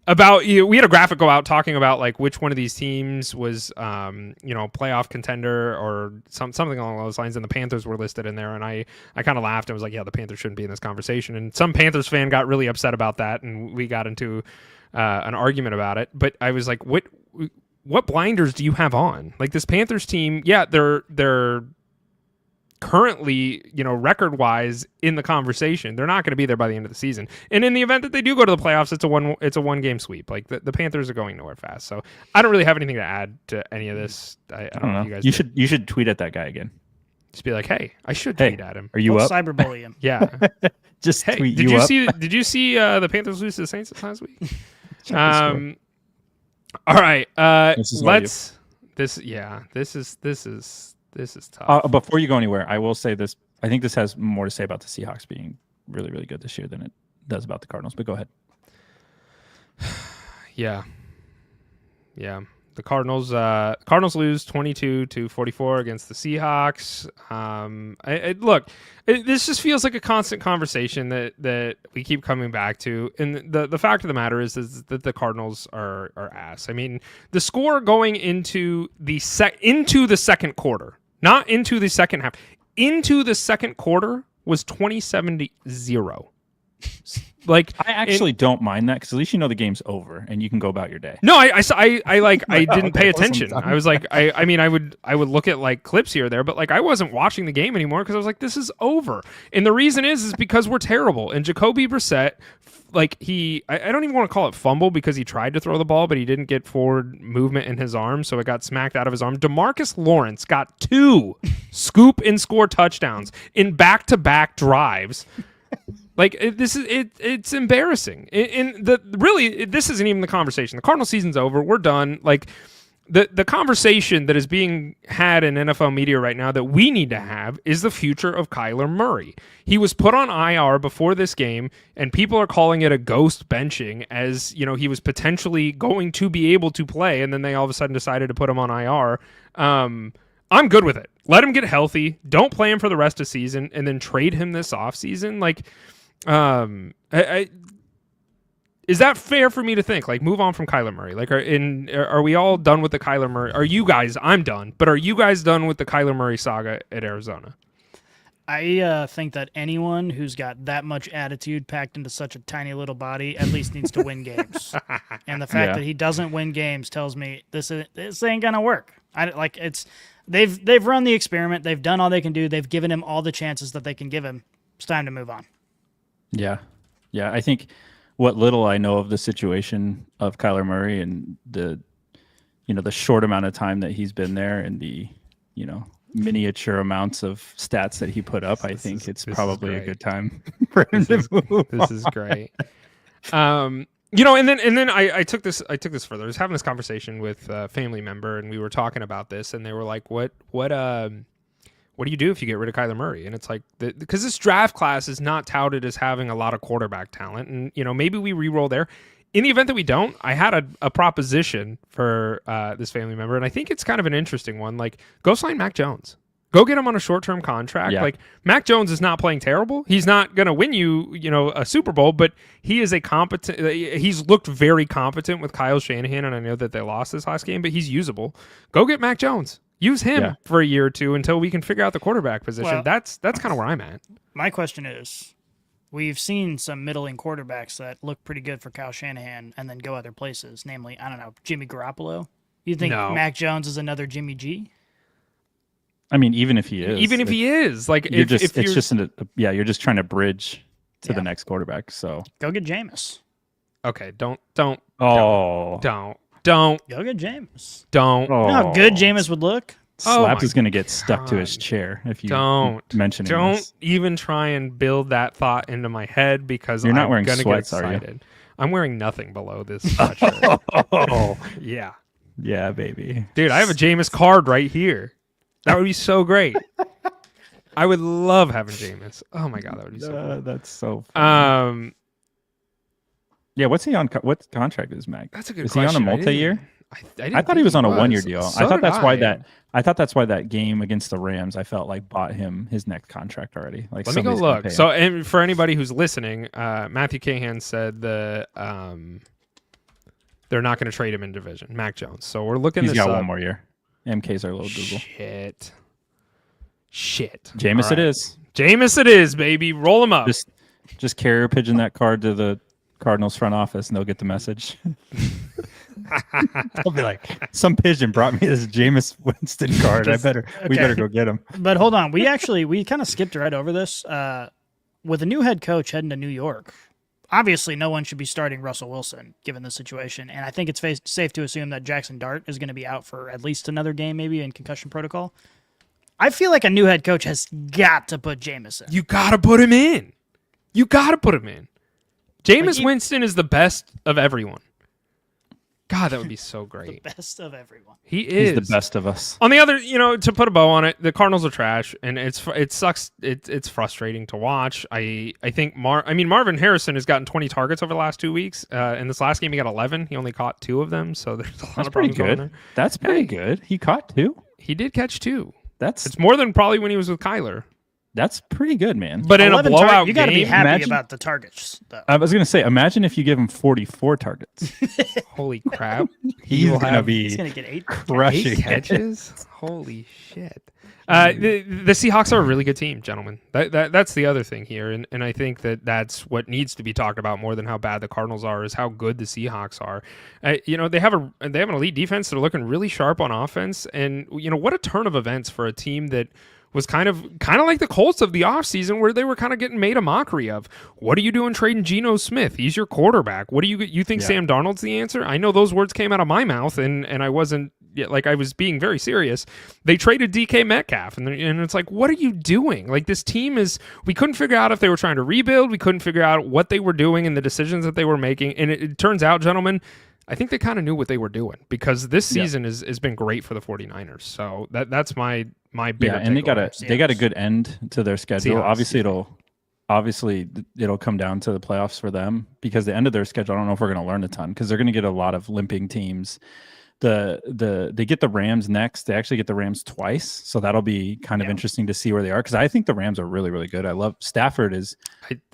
About we had a graphic go out talking about like which one of these teams was playoff contender or something along those lines, and the Panthers were listed in there, and I kind of laughed and was like, yeah, the Panthers shouldn't be in this conversation, and some Panthers fan got really upset about that, and we got into an argument about it. But I was like, what blinders do you have on? Like this Panthers team, yeah, they're currently, record-wise in the conversation. They're not going to be there by the end of the season. And in the event that they do go to the playoffs, it's a one-game sweep. Like the Panthers are going nowhere fast. So I don't really have anything to add to any of this. I don't know if you guys you should tweet at that guy again. just be like, hey, I should tweet at him. Are you up? Cyberbully him. Yeah. Just Hey, tweet did you you up. see did you see the Panthers lose to the Saints last week? All right. This is Let's this is tough. Before you go anywhere, I will say this. I think this has more to say about the Seahawks being really, really good this year than it does about the Cardinals. But go ahead. Yeah. The Cardinals lose 22-44 against the Seahawks. This just feels like a constant conversation that we keep coming back to. And the fact of the matter is that the Cardinals are ass. I mean, the score going into the second quarter, not into the second half, into the second quarter was 27-0. Like I actually don't mind that because at least you know the game's over and you can go about your day. No, I didn't pay attention. Awesome. I was like, I mean, I would look at like clips here or there, but like I wasn't watching the game anymore because I was like, this is over. And the reason is because we're terrible. And Jakobi Brissett, like I don't even want to call it fumble because he tried to throw the ball, but he didn't get forward movement in his arm, so it got smacked out of his arm. DeMarcus Lawrence got 2 scoop and score touchdowns in back-to-back drives. Like it's embarrassing. This isn't even the conversation. The Cardinal season's over. We're done. Like the conversation that is being had in NFL media right now that we need to have is the future of Kyler Murray. He was put on IR before this game, and people are calling it a ghost benching, as he was potentially going to be able to play, and then they all of a sudden decided to put him on IR. I'm good with it. Let him get healthy. Don't play him for the rest of the season, and then trade him this offseason. Like, is that fair for me to think? Like, move on from Kyler Murray. Like, are we all done with the Kyler Murray? Are you guys? I'm done. But are you guys done with the Kyler Murray saga at Arizona? I think that anyone who's got that much attitude packed into such a tiny little body at least needs to win games. And the fact that he doesn't win games tells me this ain't gonna work. They've run the experiment. They've done all they can do. They've given him all the chances that they can give him. It's time to move on. Yeah. I think what little I know of the situation of Kyler Murray and the short amount of time that he's been there and the miniature amounts of stats that he put up, I think it's probably a good time for him to move. This is great. And then I took this further. I was having this conversation with a family member, and we were talking about this, and they were like, what do you do if you get rid of Kyler Murray? And it's like, because this draft class is not touted as having a lot of quarterback talent, and maybe we re-roll there. In the event that we don't, I had a proposition for this family member, and I think it's kind of an interesting one. Like, go sign Mac Jones. Go get him on a short-term contract. Yeah. Like, Mac Jones is not playing terrible. He's not going to win you, a Super Bowl, but he is he's looked very competent with Kyle Shanahan, and I know that they lost this last game, but he's usable. Go get Mac Jones. Use him for a year or two until we can figure out the quarterback position. Well, that's kind of where I'm at. My question is, we've seen some middling quarterbacks that look pretty good for Kyle Shanahan and then go other places, namely, I don't know, Jimmy Garoppolo. You think Mac Jones is another Jimmy G? I mean, even if he is, like, you're just trying to bridge to the next quarterback. So go get Jameis. Okay, don't. Go get Jameis. Don't. You know how good Jameis would look? Slaps is going to get stuck to his chair if you mention it. Don't even try and build that thought into my head because you're not I'm wearing gonna sweats, get excited. are you? I'm wearing nothing below this sweatshirt. Yeah. Yeah, baby. Dude, I have a Jameis card right here. That would be so great. I would love having Jameis. Oh my god, that would be so cool. That's so funny. Yeah, what's he on? What contract is Mac? That's a good Is question. he on a multi-year? I thought he was on a 1 year deal. So I thought that's did why I. that. I thought that's why that game against the Rams, I felt like bought him his next contract already. Like, Let me go somebody's gonna look. pay him. So, and for anybody who's listening, Matthew Cahan said they're not going to trade him in division. Mac Jones. So we're looking. He's this got up. 1 more year. MK's our little Google. Shit. Jameis, All right. it is. Jameis, it is, baby. Roll him up. Just carrier pigeon that card to the Cardinals front office, and they'll get the message. They'll be like, "Some pigeon brought me this Jameis Winston card. We better go get him." But hold on, we kind of skipped right over this. With a new head coach heading to New York, obviously no one should be starting Russell Wilson given the situation, and I think it's safe to assume that Jackson Dart is going to be out for at least another game, maybe in concussion protocol. I feel like a new head coach has got to put Jameis in. You got to put him in. Jameis Winston is the best of everyone. God, that would be so great. The best of everyone. He is He's the best of us. On the other, to put a bow on it, the Cardinals are trash, and it sucks. It's frustrating to watch. I think Marvin Harrison has gotten 20 targets over the last 2 weeks. In this last game, he got 11. He only caught 2 of them, so there's a lot of pretty problems going good. there. That's pretty good. He caught 2. He did catch 2. That's It's more than probably when he was with Kyler. That's pretty good, man. But in a blowout you got to be game, happy about the targets, though. I was gonna say, imagine if you give him 44 targets. holy crap, He's gonna He's be going to get 8 crushing 8 it. catches. Holy shit. The Seahawks are a really good team, gentlemen. That's the other thing here, and I think that's what needs to be talked about more than how bad the Cardinals are is how good the Seahawks are. They have an elite defense. They're looking really sharp on offense, and what a turn of events for a team that was kind of like the Colts of the offseason where they were kind of getting made a mockery of. What are you doing trading Geno Smith? He's your quarterback. What do you think Sam Darnold's the answer? I know those words came out of my mouth, and I wasn't I was being very serious. They traded DK Metcalf, and it's like, what are you doing? Like, this team we couldn't figure out if they were trying to rebuild. We couldn't figure out what they were doing and the decisions that they were making. And it turns out, gentlemen, I think they kind of knew what they were doing because this season has been great for the 49ers. So that's my bigger and they got a good end to their schedule. Seahawks. Obviously it'll come down to the playoffs for them because the end of their schedule, I don't know if we're going to learn a ton because they're going to get a lot of limping teams. They get the Rams next. They actually get the Rams twice, so that'll be kind of interesting to see where they are because I think the Rams are really, really good. I love Stafford is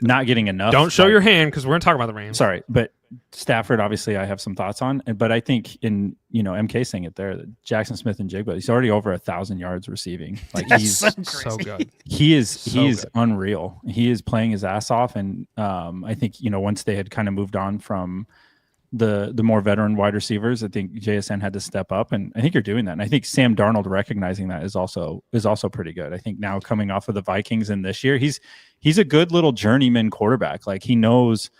not getting enough. Don't show your hand because we're going to talk about the Rams. Sorry, but Stafford, obviously, I have some thoughts on, but I think MK saying it there, Jackson Smith and Jigba, he's already over 1,000 yards receiving. Like he's so good. He is good. unreal. He is playing his ass off, and I think once they had kind of moved on from the more veteran wide receivers, I think JSN had to step up, and I think you're doing that. And I think Sam Darnold recognizing that is also pretty good. I think now coming off of the Vikings and this year, he's a good little journeyman quarterback. Like he knows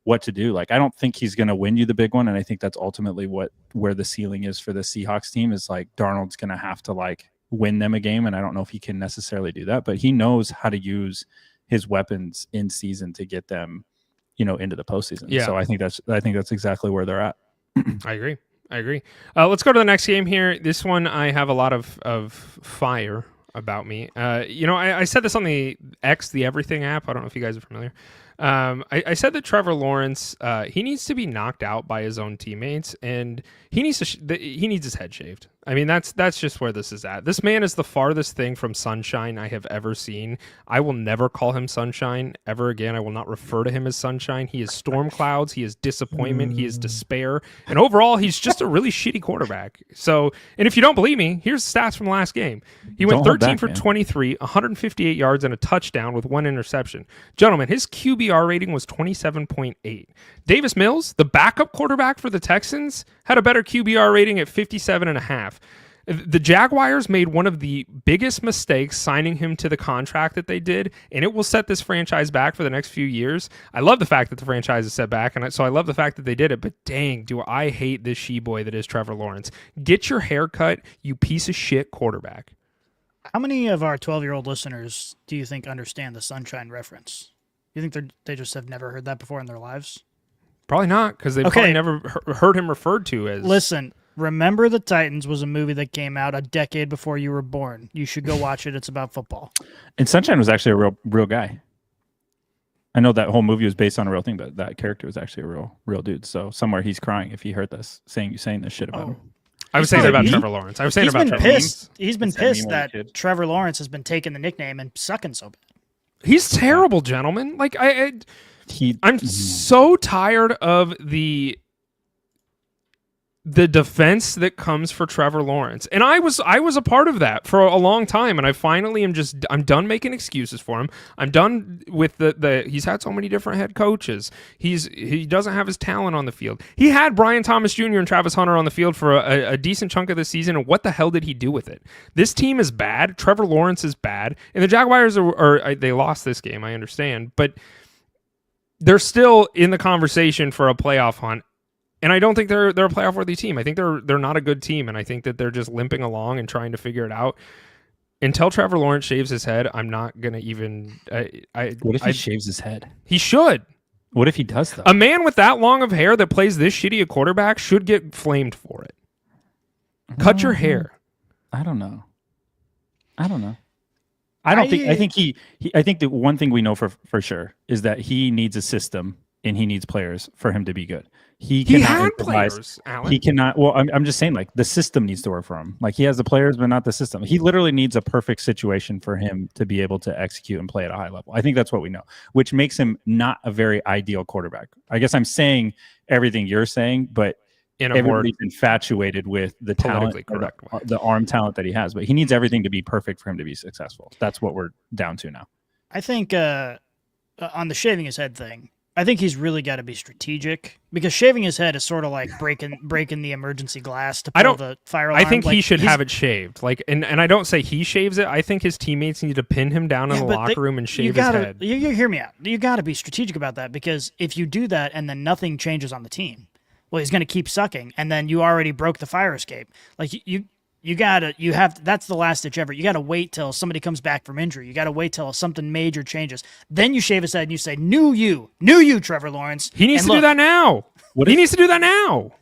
what to do. Like I don't think he's going to win you the big one, and I think that's ultimately where the ceiling is for the Seahawks team is like Darnold's going to have to like win them a game, and I don't know if he can necessarily do that, but he knows how to use his weapons in season to get them into the postseason. Yeah. So I think that's exactly where they're at. I agree. Let's go to the next game here. This one I have a lot of fire about me. I said this on the Everything app. I don't know if you guys are familiar. I said that Trevor Lawrence, he needs to be knocked out by his own teammates, and he needs his head shaved. I mean, that's just where this is at. This man is the farthest thing from sunshine I have ever seen. I will never call him sunshine ever again. I will not refer to him as sunshine. He is storm clouds. He is disappointment. He is despair. And overall, he's just a really shitty quarterback. So, and if you don't believe me, here's the stats from the last game. He went 13 for 23, 158 yards and a touchdown with 1 interception. Gentlemen, his QBR rating was 27.8. Davis Mills, the backup quarterback for the Texans, had a better QBR rating at 57.5. The Jaguars made one of the biggest mistakes signing him to the contract that they did, and it will set this franchise back for the next few years. I love the fact that the franchise is set back, and so I love the fact that they did it, but dang, do I hate this she-boy that is Trevor Lawrence. Get your hair cut, you piece of shit quarterback. How many of our 12-year-old listeners do you think understand the sunshine reference? You think they just have never heard that before in their lives? Probably not, because they've probably never heard him referred to as... Listen, Remember the Titans was a movie that came out a decade before you were born. You should go watch it. It's about football. And Sunshine was actually a real guy. I know that whole movie was based on a real thing, but that character was actually a real dude. So somewhere he's crying if he heard this saying this shit about him. I was saying that about Trevor Lawrence. I was saying about Trevor Lawrence. He's been pissed that Trevor Lawrence has been taking the nickname and sucking so bad. He's terrible, gentlemen. Like I'm so tired of the defense that comes for Trevor Lawrence. And I was a part of that for a long time, and I finally I'm done making excuses for him. I'm done with the he's had so many different head coaches. He doesn't have his talent on the field. He had Brian Thomas Jr. and Travis Hunter on the field for a decent chunk of the season, and what the hell did he do with it? This team is bad. Trevor Lawrence is bad. And the Jaguars they lost this game, I understand, but they're still in the conversation for a playoff hunt. And I don't think they're a playoff worthy team. I think they're not a good team, and I think that they're just limping along and trying to figure it out. Until Trevor Lawrence shaves his head, I'm not gonna even. What if he shaves his head? He should. What if he does though? A man with that long of hair that plays this shitty a quarterback should get flamed for it. Cut your hair. I don't know. I think the one thing we know for sure is that he needs a system and he needs players for him to be good. He had players, Alan. He cannot. Well, I'm just saying, like, the system needs to work for him. Like, he has the players, but not the system. He literally needs a perfect situation for him to be able to execute and play at a high level. I think that's what we know, which makes him not a very ideal quarterback. I guess I'm saying everything you're saying, but everybody's infatuated with the talent, the arm talent that he has. But he needs everything to be perfect for him to be successful. That's what we're down to now. I think on the shaving his head thing, I think he's really got to be strategic, because shaving his head is sort of like breaking the emergency glass to pull the fire alarm. I think he should have it shaved. Like, and I don't say he shaves it. I think his teammates need to pin him down in the locker room and shave his head. You hear me out. You got to be strategic about that, because if you do that and then nothing changes on the team, well, he's going to keep sucking, and then you already broke the fire escape. Like that's the last ditch ever. You got to wait till somebody comes back from injury. You got to wait till something major changes. Then you shave his head and you say, "Knew you, Trevor Lawrence." He needs to do that now. He needs to do that now.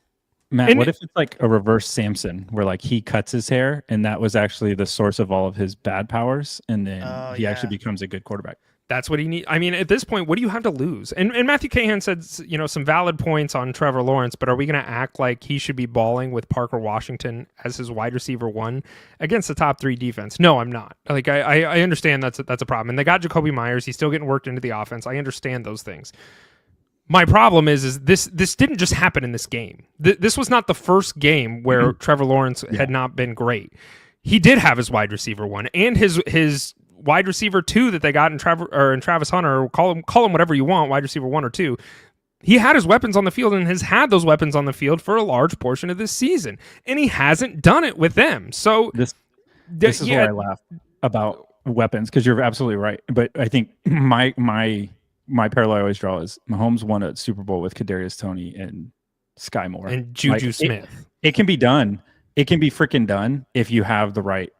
Matt, what if it's like a reverse Samson, where like he cuts his hair and that was actually the source of all of his bad powers, and then he actually becomes a good quarterback? That's what he needs. I mean, at this point, what do you have to lose? And Matthew Cahan said, some valid points on Trevor Lawrence, but are we going to act like he should be balling with Parker Washington as his wide receiver one against the top 3 defense? No, I'm not. Like, I understand that's a problem. And they got Jakobi Meyers. He's still getting worked into the offense. I understand those things. My problem is this didn't just happen in this game. This was not the first game where Trevor Lawrence had not been great. He did have his wide receiver one and his wide receiver 2 that they got in Travis Hunter, call him whatever you want, wide receiver 1 or 2. He had his weapons on the field and has had those weapons on the field for a large portion of this season, and he hasn't done it with them. So this is where I laugh about weapons, because you're absolutely right. But I think my parallel I always draw is Mahomes won a Super Bowl with Kadarius Toney and Sky Moore and Juju Smith. It can be done. It can be freaking done if you have the right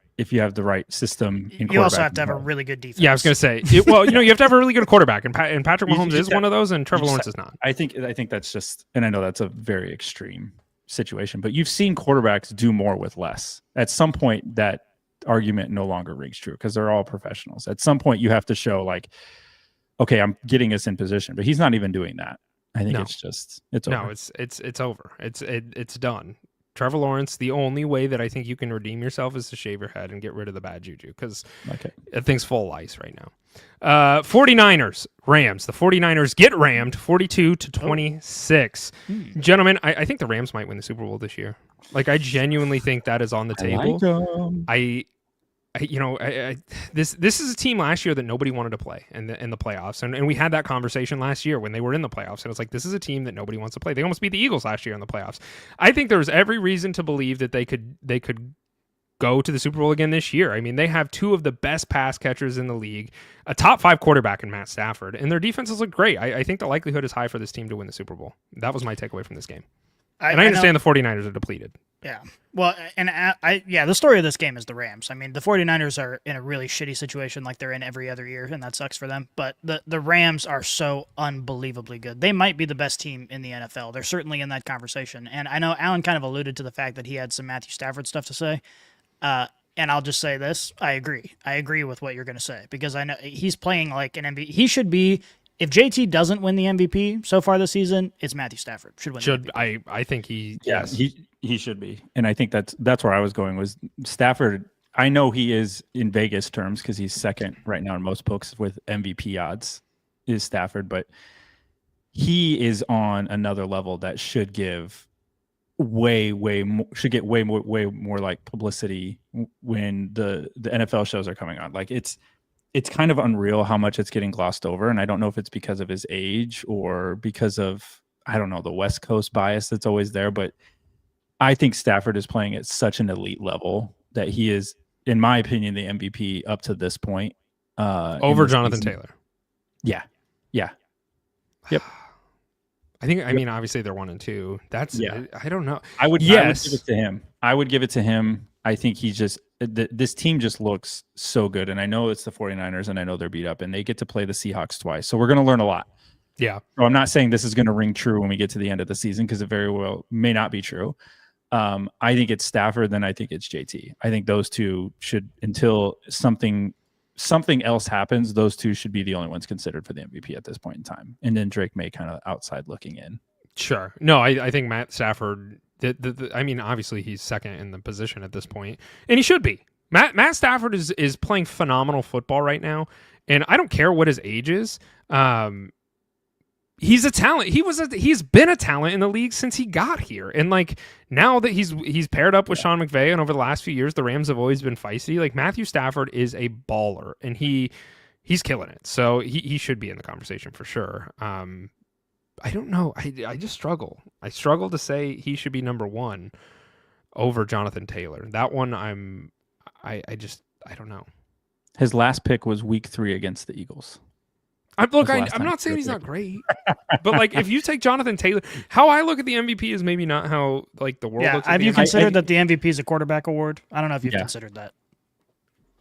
system. You also have to have a really good defense. Yeah, I was going to say. You have to have a really good quarterback, and Patrick Mahomes is one of those, and Trevor Lawrence is not. I think that's just, and I know that's a very extreme situation, but you've seen quarterbacks do more with less. At some point, that argument no longer rings true, because they're all professionals. At some point, you have to show, like, okay, I'm getting us in position, but he's not even doing that. I think it's over. No, it's over. It's done. Trevor Lawrence, the only way that I think you can redeem yourself is to shave your head and get rid of the bad juju, because that thing's full of ice right now. 49ers, Rams. The 49ers get rammed 42-26. Gentlemen, I think the Rams might win the Super Bowl this year. Like, I genuinely think that is on the table. This is a team last year that nobody wanted to play in the playoffs, and we had that conversation last year when they were in the playoffs, and it's like, this is a team that nobody wants to play. They almost beat the Eagles last year in the playoffs. I think there's every reason to believe that they could go to the Super Bowl again this year. I mean, they have 2 of the best pass catchers in the league, a top 5 quarterback in Matt Stafford, and their defenses look great. I think the likelihood is high for this team to win the Super Bowl. That was my takeaway from this game. I understand the 49ers are depleted. Yeah. Well, and the story of this game is the Rams. I mean, the 49ers are in a really shitty situation like they're in every other year, and that sucks for them. But the Rams are so unbelievably good. They might be the best team in the NFL. They're certainly in that conversation. And I know Alan kind of alluded to the fact that he had some Matthew Stafford stuff to say. And I'll just say this. I agree. I agree with what you're going to say, because I know he's playing like an MVP. He should be, if JT doesn't win the MVP so far this season, it's Matthew Stafford should win. Should the MVP. I think he? Yeah, Yes. he should be, and I think that's where I was going was Stafford. I know he is in Vegas terms because he's second right now in most books with MVP odds is Stafford, but he is on another level that should give way more like publicity when the NFL shows are coming on. Like it's kind of unreal how much it's getting glossed over, and I don't know if it's because of his age or because of I don't know the West Coast bias that's always there, but I think Stafford is playing at such an elite level that he is, in my opinion, the MVP up to this point. Over Jonathan Taylor. Yeah. Yep. I mean, obviously they're 1 and 2. That's I don't know. I would give it to him. I think he's just this team just looks so good, and I know it's the 49ers, and I know they're beat up, and they get to play the Seahawks twice, so we're going to learn a lot. Yeah. So I'm not saying this is going to ring true when we get to the end of the season because it very well may not be true. I think it's Stafford, then I think it's JT. I think those two should, until something else happens, those two should be the only ones considered for the MVP at this point in time. And then Drake May kind of outside looking in. Sure. No, I think Matt Stafford, I mean, obviously he's second in the position at this point, and he should be. Matt Stafford is playing phenomenal football right now, and I don't care what his age is. He's a talent. He's been a talent in the league since he got here. And like now that he's paired up with Sean McVay, and over the last few years, the Rams have always been feisty. Like Matthew Stafford is a baller, and he's killing it. So he should be in the conversation for sure. I don't know. I just struggle. I struggle to say he should be number 1 over Jonathan Taylor. That one I don't know. His last pick was week 3 against the Eagles. I'm not saying he's not great, but like if you take Jonathan Taylor, how I look at the MVP is maybe not how like the world looks at have the you MVP. considered that the MVP is a quarterback award? I don't know if you've considered that.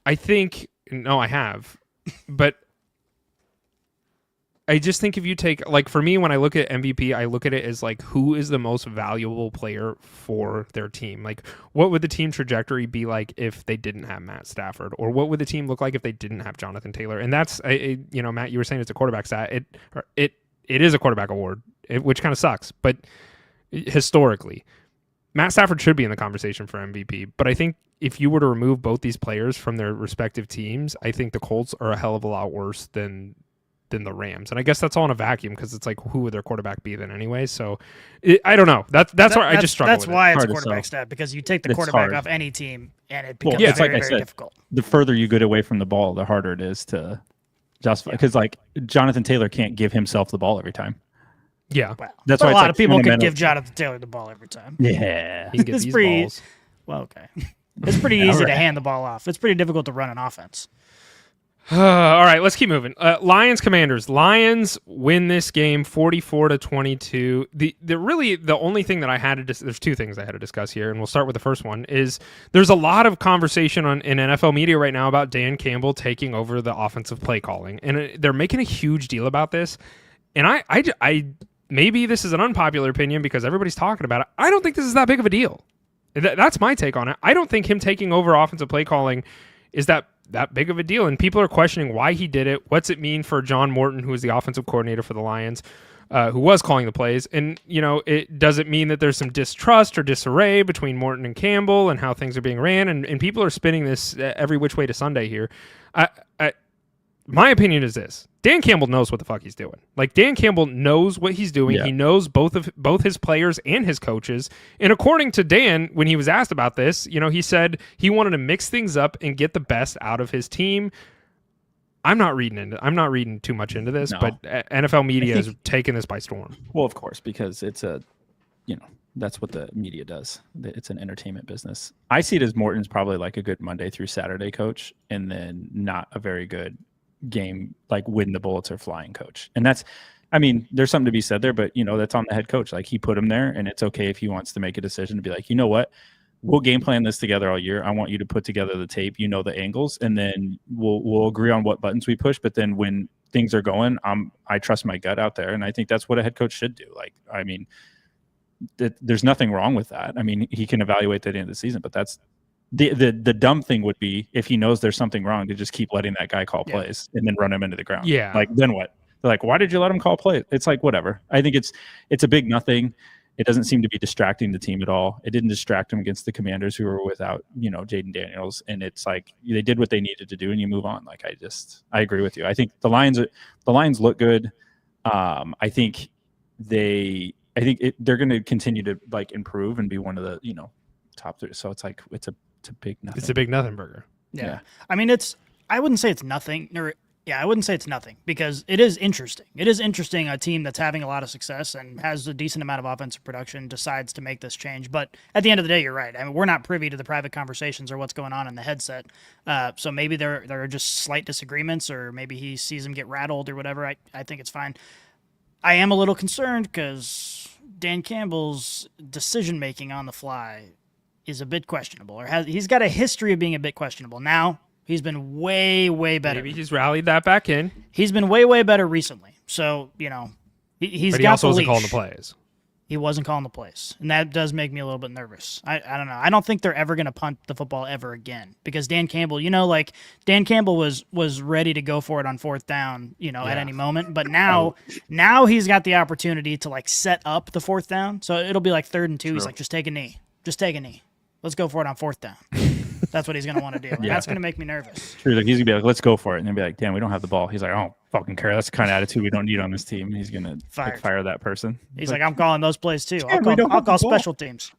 I think no, I have, but I just think if you take like for me when I look at MVP, I look at it as like who is the most valuable player for their team. Like what would the team trajectory be like if they didn't have Matt Stafford, or what would the team look like if they didn't have Jonathan Taylor? And that's Matt, you were saying it's a quarterback stat. It is a quarterback award, which kind of sucks, but historically, Matt Stafford should be in the conversation for MVP. But I think if you were to remove both these players from their respective teams, I think the Colts are a hell of a lot worse than the Rams. And I guess that's all in a vacuum because it's like who would their quarterback be then anyway? So I don't know. That's where I just struggle. That's with why it. it's a quarterback stat, because you take the quarterback off any team and it becomes it's very, like I said, difficult. The further you get away from the ball, the harder it is to justify. Because like Jonathan Taylor can't give himself the ball every time. Yeah, well, that's why a lot of people could fundamental. give Jonathan Taylor the ball every time. Yeah, he can get It's these pretty- balls. Well, okay. It's pretty easy to hand the ball off. It's pretty difficult to run an offense. All right, let's keep moving. Lions Commanders. Lions win this game 44-22. The only thing that I had to there's two things I had to discuss here, and we'll start with the first one. Is there's a lot of conversation in NFL media right now about Dan Campbell taking over the offensive play calling, and they're making a huge deal about this. And I maybe this is an unpopular opinion because everybody's talking about it. I don't think this is that big of a deal. That's my take on it. I don't think him taking over offensive play calling is that big of a deal, and people are questioning why he did it. What's it mean for John Morton, who is the offensive coordinator for the Lions, who was calling the plays? And it does it mean that there's some distrust or disarray between Morton and Campbell and how things are being ran? And people are spinning this every which way to Sunday here. My opinion is this: Dan Campbell knows what the fuck he's doing. Like, Dan Campbell knows what he's doing. Yeah. He knows both his players and his coaches. And according to Dan, when he was asked about this, he said he wanted to mix things up and get the best out of his team. I'm not reading too much into this, but NFL media is taking this by storm. Well, of course, because it's that's what the media does. It's an entertainment business. I see it as Morton's probably like a good Monday through Saturday coach, and then not a very good game like when the bullets are flying coach. And there's something to be said there, but that's on the head coach. Like, he put him there, and it's okay if he wants to make a decision to be like, you know what, we'll game plan this together all year. I want you to put together the tape, the angles, and then we'll agree on what buttons we push. But then when things are going, I trust my gut out there, and I think that's what a head coach should do. There's nothing wrong with that. He can evaluate that at the end of the season, but that's the dumb thing would be if he knows there's something wrong to just keep letting that guy call plays and then run him into the ground. Yeah. Then what? They're like, why did you let him call play? It's like, whatever. I think it's a big nothing. It doesn't seem to be distracting the team at all. It didn't distract them against the Commanders, who were without, Jaden Daniels. And it's like they did what they needed to do, and you move on. Like I agree with you. I think the Lions look good. I think they're going to continue to like improve and be one of the top 3. So it's like it's a big nothing. It's a big nothing burger. Yeah. I mean, I wouldn't say it's nothing. I wouldn't say it's nothing because it is interesting. It is interesting a team that's having a lot of success and has a decent amount of offensive production decides to make this change. But at the end of the day, you're right. I mean, we're not privy to the private conversations or what's going on in the headset. So maybe there are just slight disagreements, or maybe he sees him get rattled or whatever. I think it's fine. I am a little concerned because Dan Campbell's decision-making on the fly is a bit questionable, or he's got a history of being a bit questionable. Now, he's been way, way better. Maybe he's rallied that back in. He's been way, way better recently. So, he's but he got also the wasn't leash. Calling the plays. He wasn't calling the plays. And that does make me a little bit nervous. I don't know. I don't think they're ever going to punt the football ever again because Dan Campbell, Dan Campbell was ready to go for it on 4th down, at any moment. But now he's got the opportunity to like set up the 4th down. So it'll be like 3rd and 2. True. He's like, just take a knee. Just take a knee. Let's go for it on 4th down. That's what he's going to want to do. And that's going to make me nervous. True. Like he's going to be like, let's go for it. And they'll be like, damn, we don't have the ball. He's like, I don't fucking care. That's the kind of attitude we don't need on this team. He's going to fire that person. He's like, I'm calling those plays too. I'll call special teams.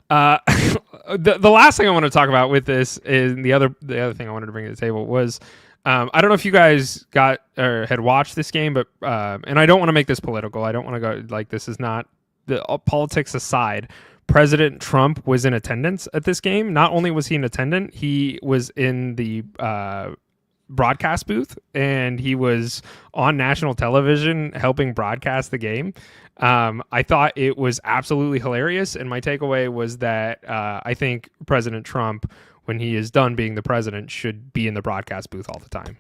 The last thing I want to talk about with this is the other thing I wanted to bring to the table was I don't know if you guys got or had watched this game, but and I don't want to make this political. I don't want to go like this is not the politics aside. President Trump was in attendance at this game. Not only was he in attendance, he was in the broadcast booth, and he was on national television helping broadcast the game. I thought it was absolutely hilarious, and my takeaway was that I think President Trump, when he is done being the president, should be in the broadcast booth all the time.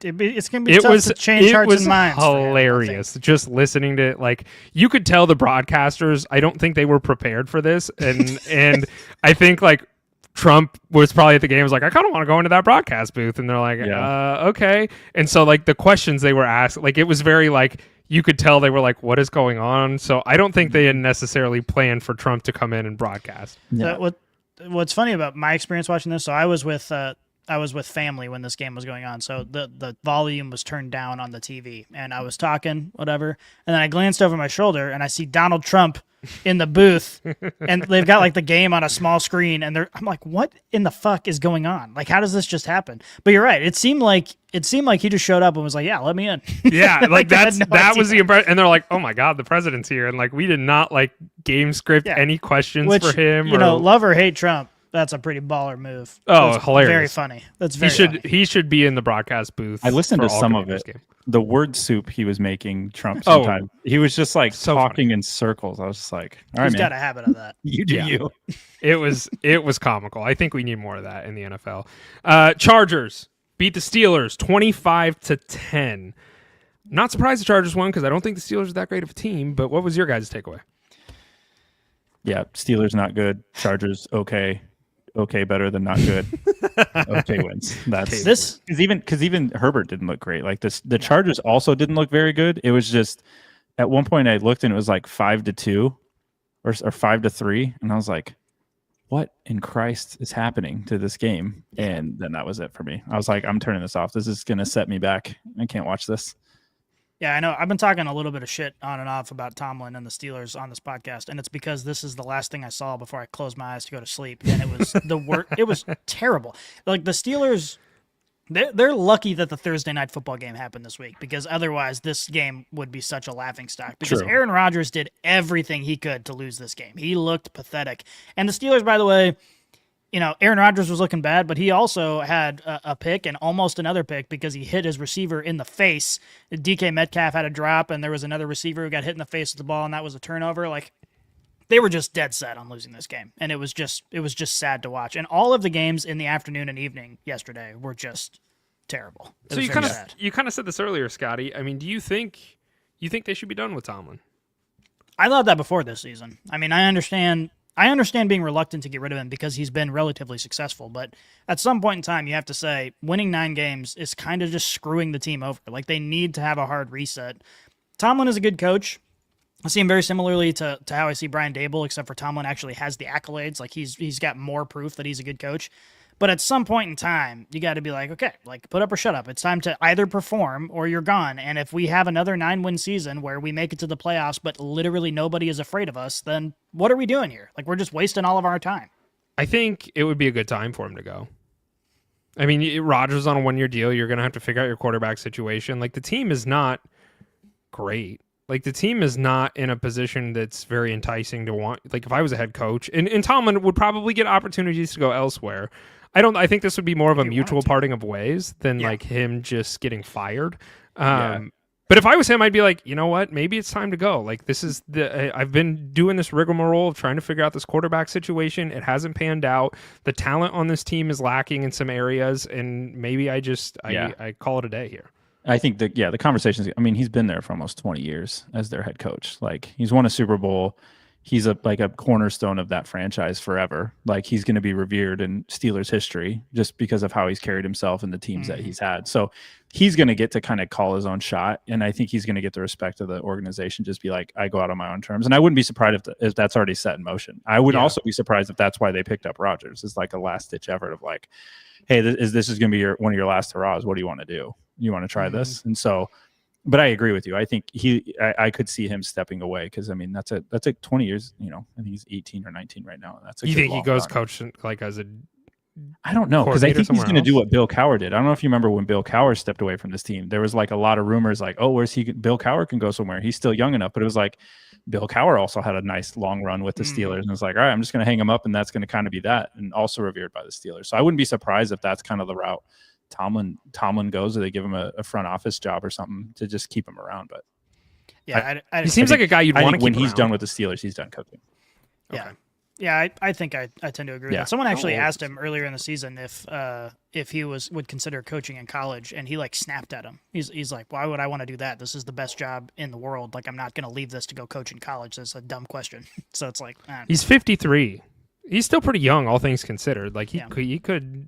It's going to be tough to change hearts and minds. Hilarious. Just listening to it, like you could tell the broadcasters, I don't think they were prepared for this. And I think like Trump was probably at the game was like, I kind of want to go into that broadcast booth. And they're like, okay. And so like the questions they were asked, like it was very like, you could tell they were like, what is going on? So I don't think they had necessarily planned for Trump to come in and broadcast. Yeah. What's funny about my experience watching this, so I was with family when this game was going on, so the volume was turned down on the TV, and I was talking, whatever, and then I glanced over my shoulder, and I see Donald Trump in the booth, and they've got like the game on a small screen, and I'm like, what in the fuck is going on? Like, how does this just happen? But you're right. It seemed like he just showed up and was like, yeah, let me in. Yeah, like that was the impression. And they're like, oh my God, the president's here. And like, we did not like game script any questions for him. Love or hate Trump. That's a pretty baller move. Oh, that's hilarious. Very funny. That's very funny. He should be in the broadcast booth. I listened to some of it. Game. The word soup he was making Trump sometimes. He was just like talking in circles. I was just like, all right, He's got a habit of that. You do you. It was comical. I think we need more of that in the NFL. Chargers beat the Steelers 25-10. Not surprised the Chargers won because I don't think the Steelers are that great of a team, but what was your guys' takeaway? Yeah, Steelers not good. Chargers okay, better than not good. Okay wins. That's this because even Herbert didn't look great. Like this, the Chargers also didn't look very good. It was just at one point I looked and it was like 5-2 or 5-3, and I was like, what in Christ is happening to this game? And then that was it for me. I was like, I'm turning this off. This is gonna set me back. I can't watch this. Yeah, I know. I've been talking a little bit of shit on and off about Tomlin and the Steelers on this podcast, and it's because this is the last thing I saw before I closed my eyes to go to sleep, and it was it was terrible. Like the Steelers, they're lucky that the Thursday night football game happened this week, because otherwise this game would be such a laughingstock. Because True. Aaron Rodgers did everything he could to lose this game. He looked pathetic, and the Steelers, by the way. Aaron Rodgers was looking bad, but he also had a pick and almost another pick because he hit his receiver in the face. DK Metcalf had a drop, and there was another receiver who got hit in the face with the ball, and that was a turnover. Like, they were just dead set on losing this game, and it was just sad to watch. And all of the games in the afternoon and evening yesterday were just terrible. So you kind of said this earlier, Scotty. I mean, do you think they should be done with Tomlin? I thought that before this season. I mean, I understand I understand being reluctant to get rid of him because he's been relatively successful, but at some point in time, you have to say winning 9 games is kind of just screwing the team over. Like, they need to have a hard reset. Tomlin is a good coach. I see him very similarly to how I see Brian Daboll, except for Tomlin actually has the accolades. Like, he's got more proof that he's a good coach. But at some point in time, you got to be like, okay, like, put up or shut up. It's time to either perform or you're gone. And if we have another 9-win season where we make it to the playoffs, but literally nobody is afraid of us, then what are we doing here? Like, we're just wasting all of our time. I think it would be a good time for him to go. I mean, Rodgers on a 1-year deal. You're going to have to figure out your quarterback situation. Like, the team is not great. Like, the team is not in a position that's very enticing to want. Like, if I was a head coach, and Tomlin would probably get opportunities to go elsewhere. I think this would be more of a mutual parting of ways than like him just getting fired. But if I was him, I'd be like, you know what? Maybe it's time to go. Like, this is I've been doing this rigmarole of trying to figure out this quarterback situation. It hasn't panned out. The talent on this team is lacking in some areas, and maybe I call it a day here. I think the conversations, I mean, he's been there for almost 20 years as their head coach. Like, he's won a Super Bowl. He's a cornerstone of that franchise forever. Like, he's going to be revered in Steelers history just because of how he's carried himself and the teams that he's had. So he's going to get to kind of call his own shot. And I think he's going to get the respect of the organization. Just be like, I go out on my own terms. And I wouldn't be surprised if that's already set in motion. I would also be surprised if that's why they picked up Rodgers. It's like a last ditch effort of like, hey, this is going to be one of your last hurrahs. What do you want to do? You want to try this? And so, but I agree with you. I think I could see him stepping away because, I mean, that's 20 years. You know, I think he's 18 or 19 right now. That's you think he goes coach like as a? I don't know, because I think he's going to do what Bill Cowher did. I don't know if you remember when Bill Cowher stepped away from this team. There was like a lot of rumors like, oh, where's he? Bill Cowher can go somewhere. He's still young enough. But it was like Bill Cowher also had a nice long run with the Steelers, and it's like, all right, I'm just going to hang him up, and that's going to kind of be that, and also revered by the Steelers. So I wouldn't be surprised if that's kind of the route Tomlin goes, or they give him a front office job or something to just keep him around. But yeah, he seems like a guy you'd want to keep when he's around. done with the Steelers, he's done coaching. Yeah. Okay. Yeah, I think I tend to agree with that. Someone actually asked him earlier in the season if he would consider coaching in college, and he like snapped at him. He's like, why would I want to do that? This is the best job in the world. Like, I'm not going to leave this to go coach in college. That's a dumb question. So it's like, he's 53. He's still pretty young, all things considered. Like, he could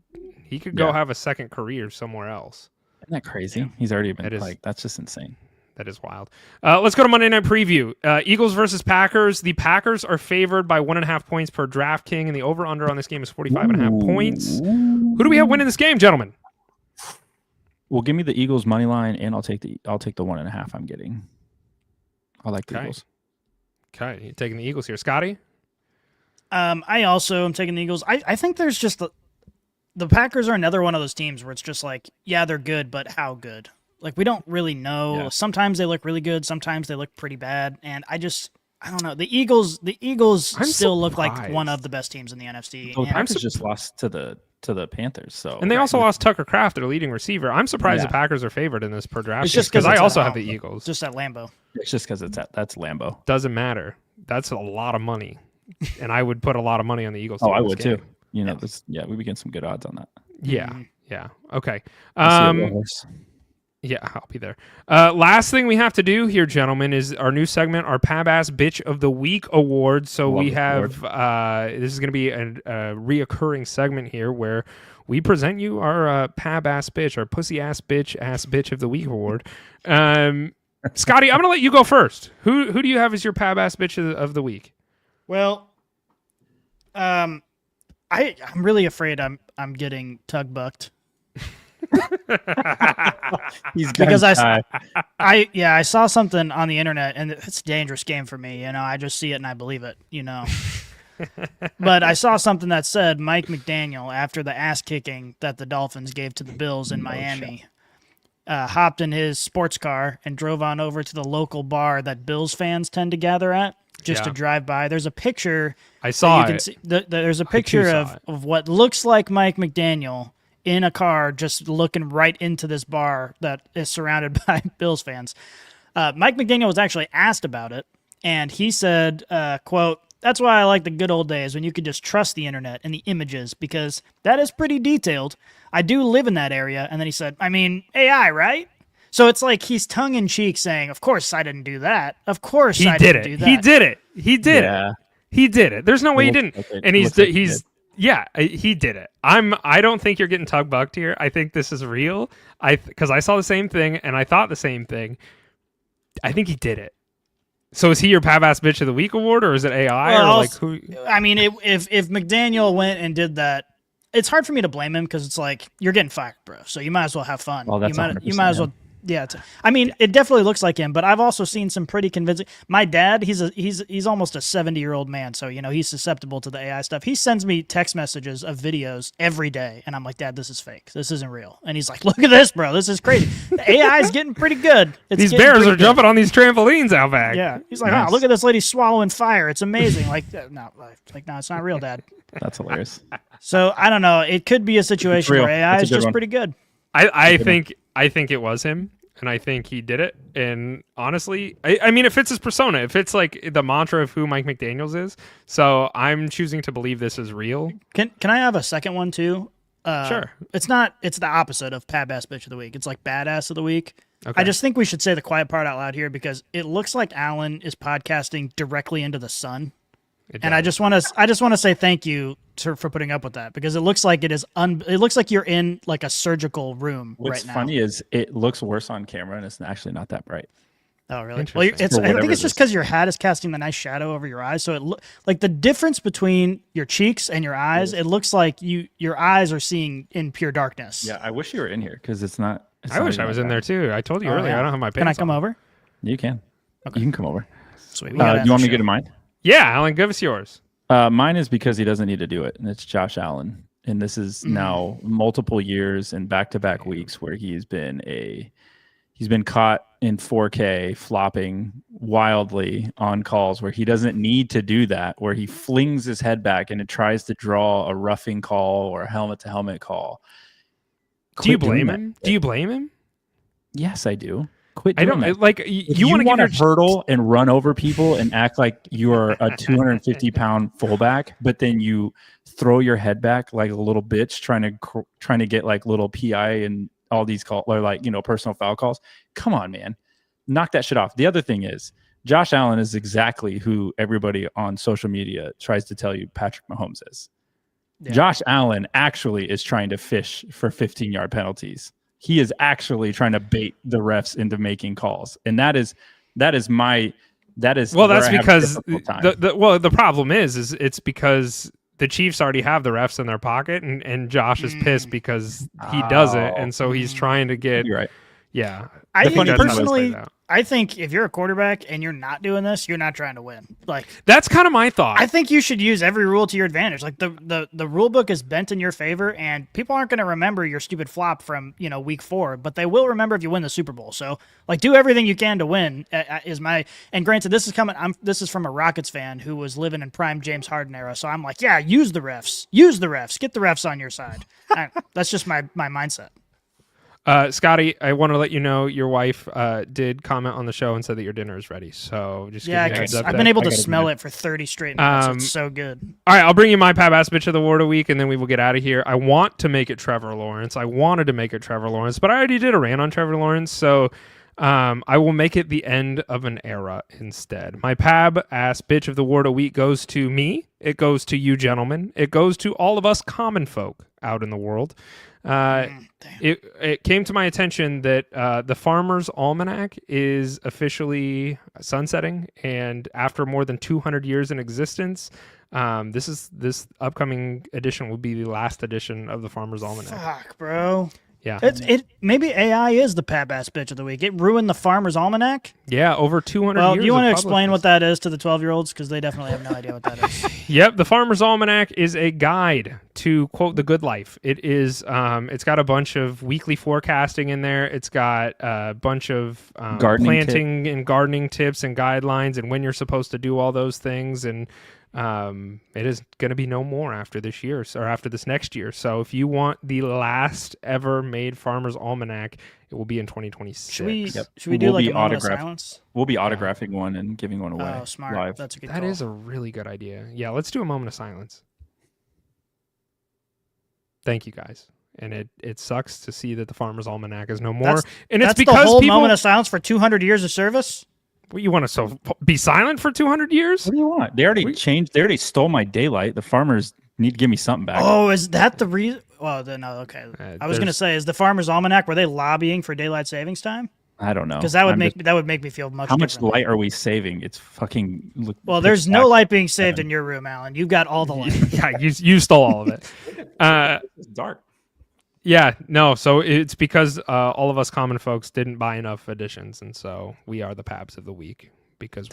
go have a second career somewhere else. Isn't that crazy? Yeah. He's already been that's just insane. That is wild. Let's go to Monday Night Preview. Eagles versus Packers. The Packers are favored by 1.5 points per DraftKings, and the over-under on this game is 45.5 points. Who do we have winning this game, gentlemen? Well, give me the Eagles money line, and I'll take the 1.5 I'm getting. I like the Eagles. Okay, you're taking the Eagles here. Scotty? I also am taking the Eagles. I think there's just the Packers are another one of those teams where it's just like, yeah, they're good, but how good? Like, we don't really know. Yeah. Sometimes they look really good. Sometimes they look pretty bad. And I don't know. The Eagles still look like one of the best teams in the NFC. Well, the Packers just lost to the Panthers. So, and they also lost Tucker Kraft, their leading receiver. I'm surprised the Packers are favored in this per draft. It's just because I also have the Eagles. Just at Lambeau. It's just because that's Lambeau. Doesn't matter. That's a lot of money, and I would put a lot of money on the Eagles. I would too. You know, we be getting some good odds on that. Yeah. Okay. Yeah, I'll be there. Last thing we have to do here, gentlemen, is our new segment, our Pab-Ass Bitch of the Week award. So we have this is going to be a reoccurring segment here where we present you our Pab-Ass Bitch, our Pussy-Ass Bitch of the Week award. Scotty, I'm going to let you go first. Who do you have as your Pab-Ass Bitch of the Week? Well, I'm really afraid I'm getting tug-bucked. Because I saw something on the internet, and it's a dangerous game for me. You know, I just see it and I believe it. You know, but I saw something that said Mike McDaniel, after the ass kicking that the Dolphins gave to the Bills in Miami, hopped in his sports car and drove on over to the local bar that Bills fans tend to gather at just to drive by. There's a picture. I saw it. There's a picture of what looks like Mike McDaniel in a car just looking right into this bar that is surrounded by Bills fans. Mike McDaniel was actually asked about it, and he said, quote, "That's why I like the good old days when you could just trust the internet and the images, because that is pretty detailed. I do live in that area." And then he said, I mean, AI, right? So it's like he's tongue-in-cheek saying, of course I didn't do that. Of course I didn't do that. He did it. He did it. There's no way he didn't. And he did it. I don't think you're getting tug-bucked here. I think this is real. Because I saw the same thing and I thought the same thing. I think he did it. So is he your Pab-ass bitch of the week award, or is it AI? Well, or like who? I mean, if McDaniel went and did that, it's hard for me to blame him because it's like you're getting fired, bro. So you might as well have fun. Well, that's you might as well. Yeah, I mean, it definitely looks like him, but I've also seen some pretty convincing. My dad, he's almost a 70-year-old man, so he's susceptible to the AI stuff. He sends me text messages of videos every day, and I'm like, Dad, this is fake. This isn't real. And he's like, Look at this, bro. This is crazy. The AI is getting pretty good. These bears are jumping on these trampolines out back. Yeah, he's like, Wow, look at this lady swallowing fire. It's amazing. No, it's not real, Dad. That's hilarious. So I don't know. It could be a situation where AI is just pretty good. I think it was him, and I think he did it. And honestly, I mean, it fits his persona. It fits like the mantra of who Mike McDaniels is. So I'm choosing to believe this is real. Can I have a second one too? Sure. It's the opposite of Pab-ass bitch of the week. It's like badass of the week. Okay. I just think we should say the quiet part out loud here because it looks like Alan is podcasting directly into the sun. And I just want to say thank you for putting up with that because it looks like it looks like you're in like a surgical room right now. What's funny is it looks worse on camera and it's actually not that bright. Oh, really? Well, I think it's just because your hat is casting the nice shadow over your eyes. So it like the difference between your cheeks and your eyes. It looks like your eyes are seeing in pure darkness. Yeah, I wish you were in here because it's not. I wish I was in there too. I told you earlier. I don't have my pants. Can I come over? You can. Okay. You can come over. Sweet. You want me to get to mine? Yeah, Alan, give us yours. Mine is because he doesn't need to do it, and it's Josh Allen. And this is now multiple years and back-to-back weeks where he's been caught in 4K flopping wildly on calls where he doesn't need to do that, where he flings his head back and it tries to draw a roughing call or a helmet-to-helmet call. Do you blame him? Do you blame him? Yes, I do. Quit I doing don't that. like you want to hurdle and run over people and act like you are a 250-pound fullback, but then you throw your head back like a little bitch trying to get like little PI and all these calls or like personal foul calls. Come on, man, knock that shit off. The other thing is Josh Allen is exactly who everybody on social media tries to tell you Patrick Mahomes is. Yeah. Josh Allen actually is trying to fish for 15-yard penalties. He is actually trying to bait the refs into making calls, and that is that's because the problem is it's because the Chiefs already have the refs in their pocket, and Josh is pissed because he doesn't, and so he's trying to get. You're right. Yeah, I think if you're a quarterback and you're not doing this, you're not trying to win. Like that's kind of my thought. I think you should use every rule to your advantage. Like the rule book is bent in your favor, and people aren't going to remember your stupid flop from week 4, but they will remember if you win the Super Bowl. So like do everything you can to win. And granted, this is from a Rockets fan who was living in prime James Harden era. So I'm like, yeah, use the refs, get the refs on your side. That's just my mindset. Scotty, I want to let you know your wife did comment on the show and said that your dinner is ready. So just I've been able to smell it for 30 straight minutes. It's so good. All right, I'll bring you my Pab-ass bitch of the award a week, and then we will get out of here. I want to make it Trevor Lawrence. I wanted to make it Trevor Lawrence, but I already did a rant on Trevor Lawrence, so I will make it the end of an era instead. My Pab-ass bitch of the award a week goes to me. It goes to you, gentlemen. It goes to all of us common folk out in the world. It came to my attention that the Farmer's Almanac is officially sunsetting, and after more than 200 years in existence, this upcoming edition will be the last edition of the Farmer's Almanac. Fuck, bro. Yeah. Maybe AI is the Pab-ass bitch of the week. It ruined the Farmer's Almanac. Yeah, over 200 years. Well, do you want to explain what that is to the 12-year-olds? Because they definitely have no idea what that is. Yep, the Farmer's Almanac is a guide to, quote, the good life. It is, it's got a bunch of weekly forecasting in there. It's got a bunch of planting and gardening tips and guidelines and when you're supposed to do all those things. And it is going to be no more after this year or after this next year. So if you want the last ever made Farmer's Almanac, it will be in 2026. Should we do like a moment of silence? We'll be autographing one and giving one away. Oh, smart. Live. That's a good That call. is a really good idea. Yeah, let's do a moment of silence. Thank you, guys. And it sucks to see that the Farmer's Almanac is no more. It's because the whole moment of silence for 200 years of service. What, you want to be silent for 200 years? What do you want? They already changed. They already stole my daylight. The farmers need to give me something back. Oh, is that the reason? Well, then, okay. I was going to say, is the Farmer's Almanac, were they lobbying for daylight savings time? I don't know. Because that would make me feel much. How much light are we saving? It's fucking. Well, there's no light being saved in your room, Alan. You've got all the light. Yeah, you stole all of it. It's dark. Yeah, no. So it's because all of us common folks didn't buy enough editions, and so we are the Pabs of the week because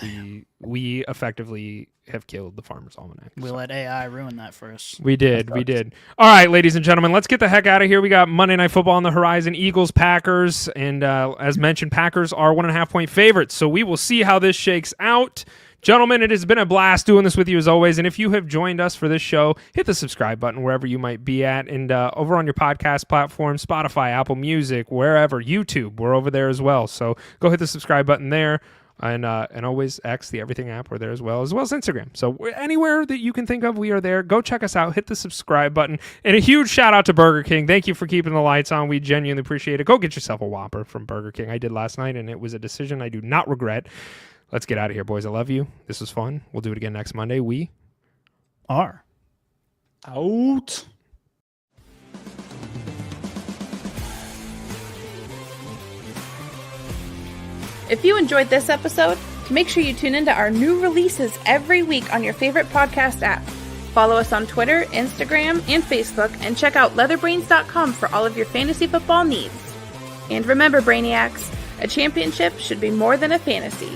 we effectively have killed the Farmer's Almanac. We let AI ruin that for us. We did. All right, ladies and gentlemen, let's get the heck out of here. We got Monday Night Football on the horizon, Eagles, Packers, and as mentioned, Packers are 1.5-point favorites. So we will see how this shakes out. Gentlemen, it has been a blast doing this with you as always. And if you have joined us for this show, hit the subscribe button wherever you might be at. And over on your podcast platform, Spotify, Apple Music, wherever, YouTube, we're over there as well. So go hit the subscribe button there. And always X, the Everything app, we're there as well as Instagram. So anywhere that you can think of, we are there. Go check us out. Hit the subscribe button. And a huge shout out to Burger King. Thank you for keeping the lights on. We genuinely appreciate it. Go get yourself a Whopper from Burger King. I did last night, and it was a decision I do not regret. Let's get out of here, boys. I love you. This was fun. We'll do it again next Monday. We are out. If you enjoyed this episode, make sure you tune into our new releases every week on your favorite podcast app. Follow us on Twitter, Instagram, and Facebook, and check out LeatherBrainz.com for all of your fantasy football needs. And remember, Brainiacs, a championship should be more than a fantasy.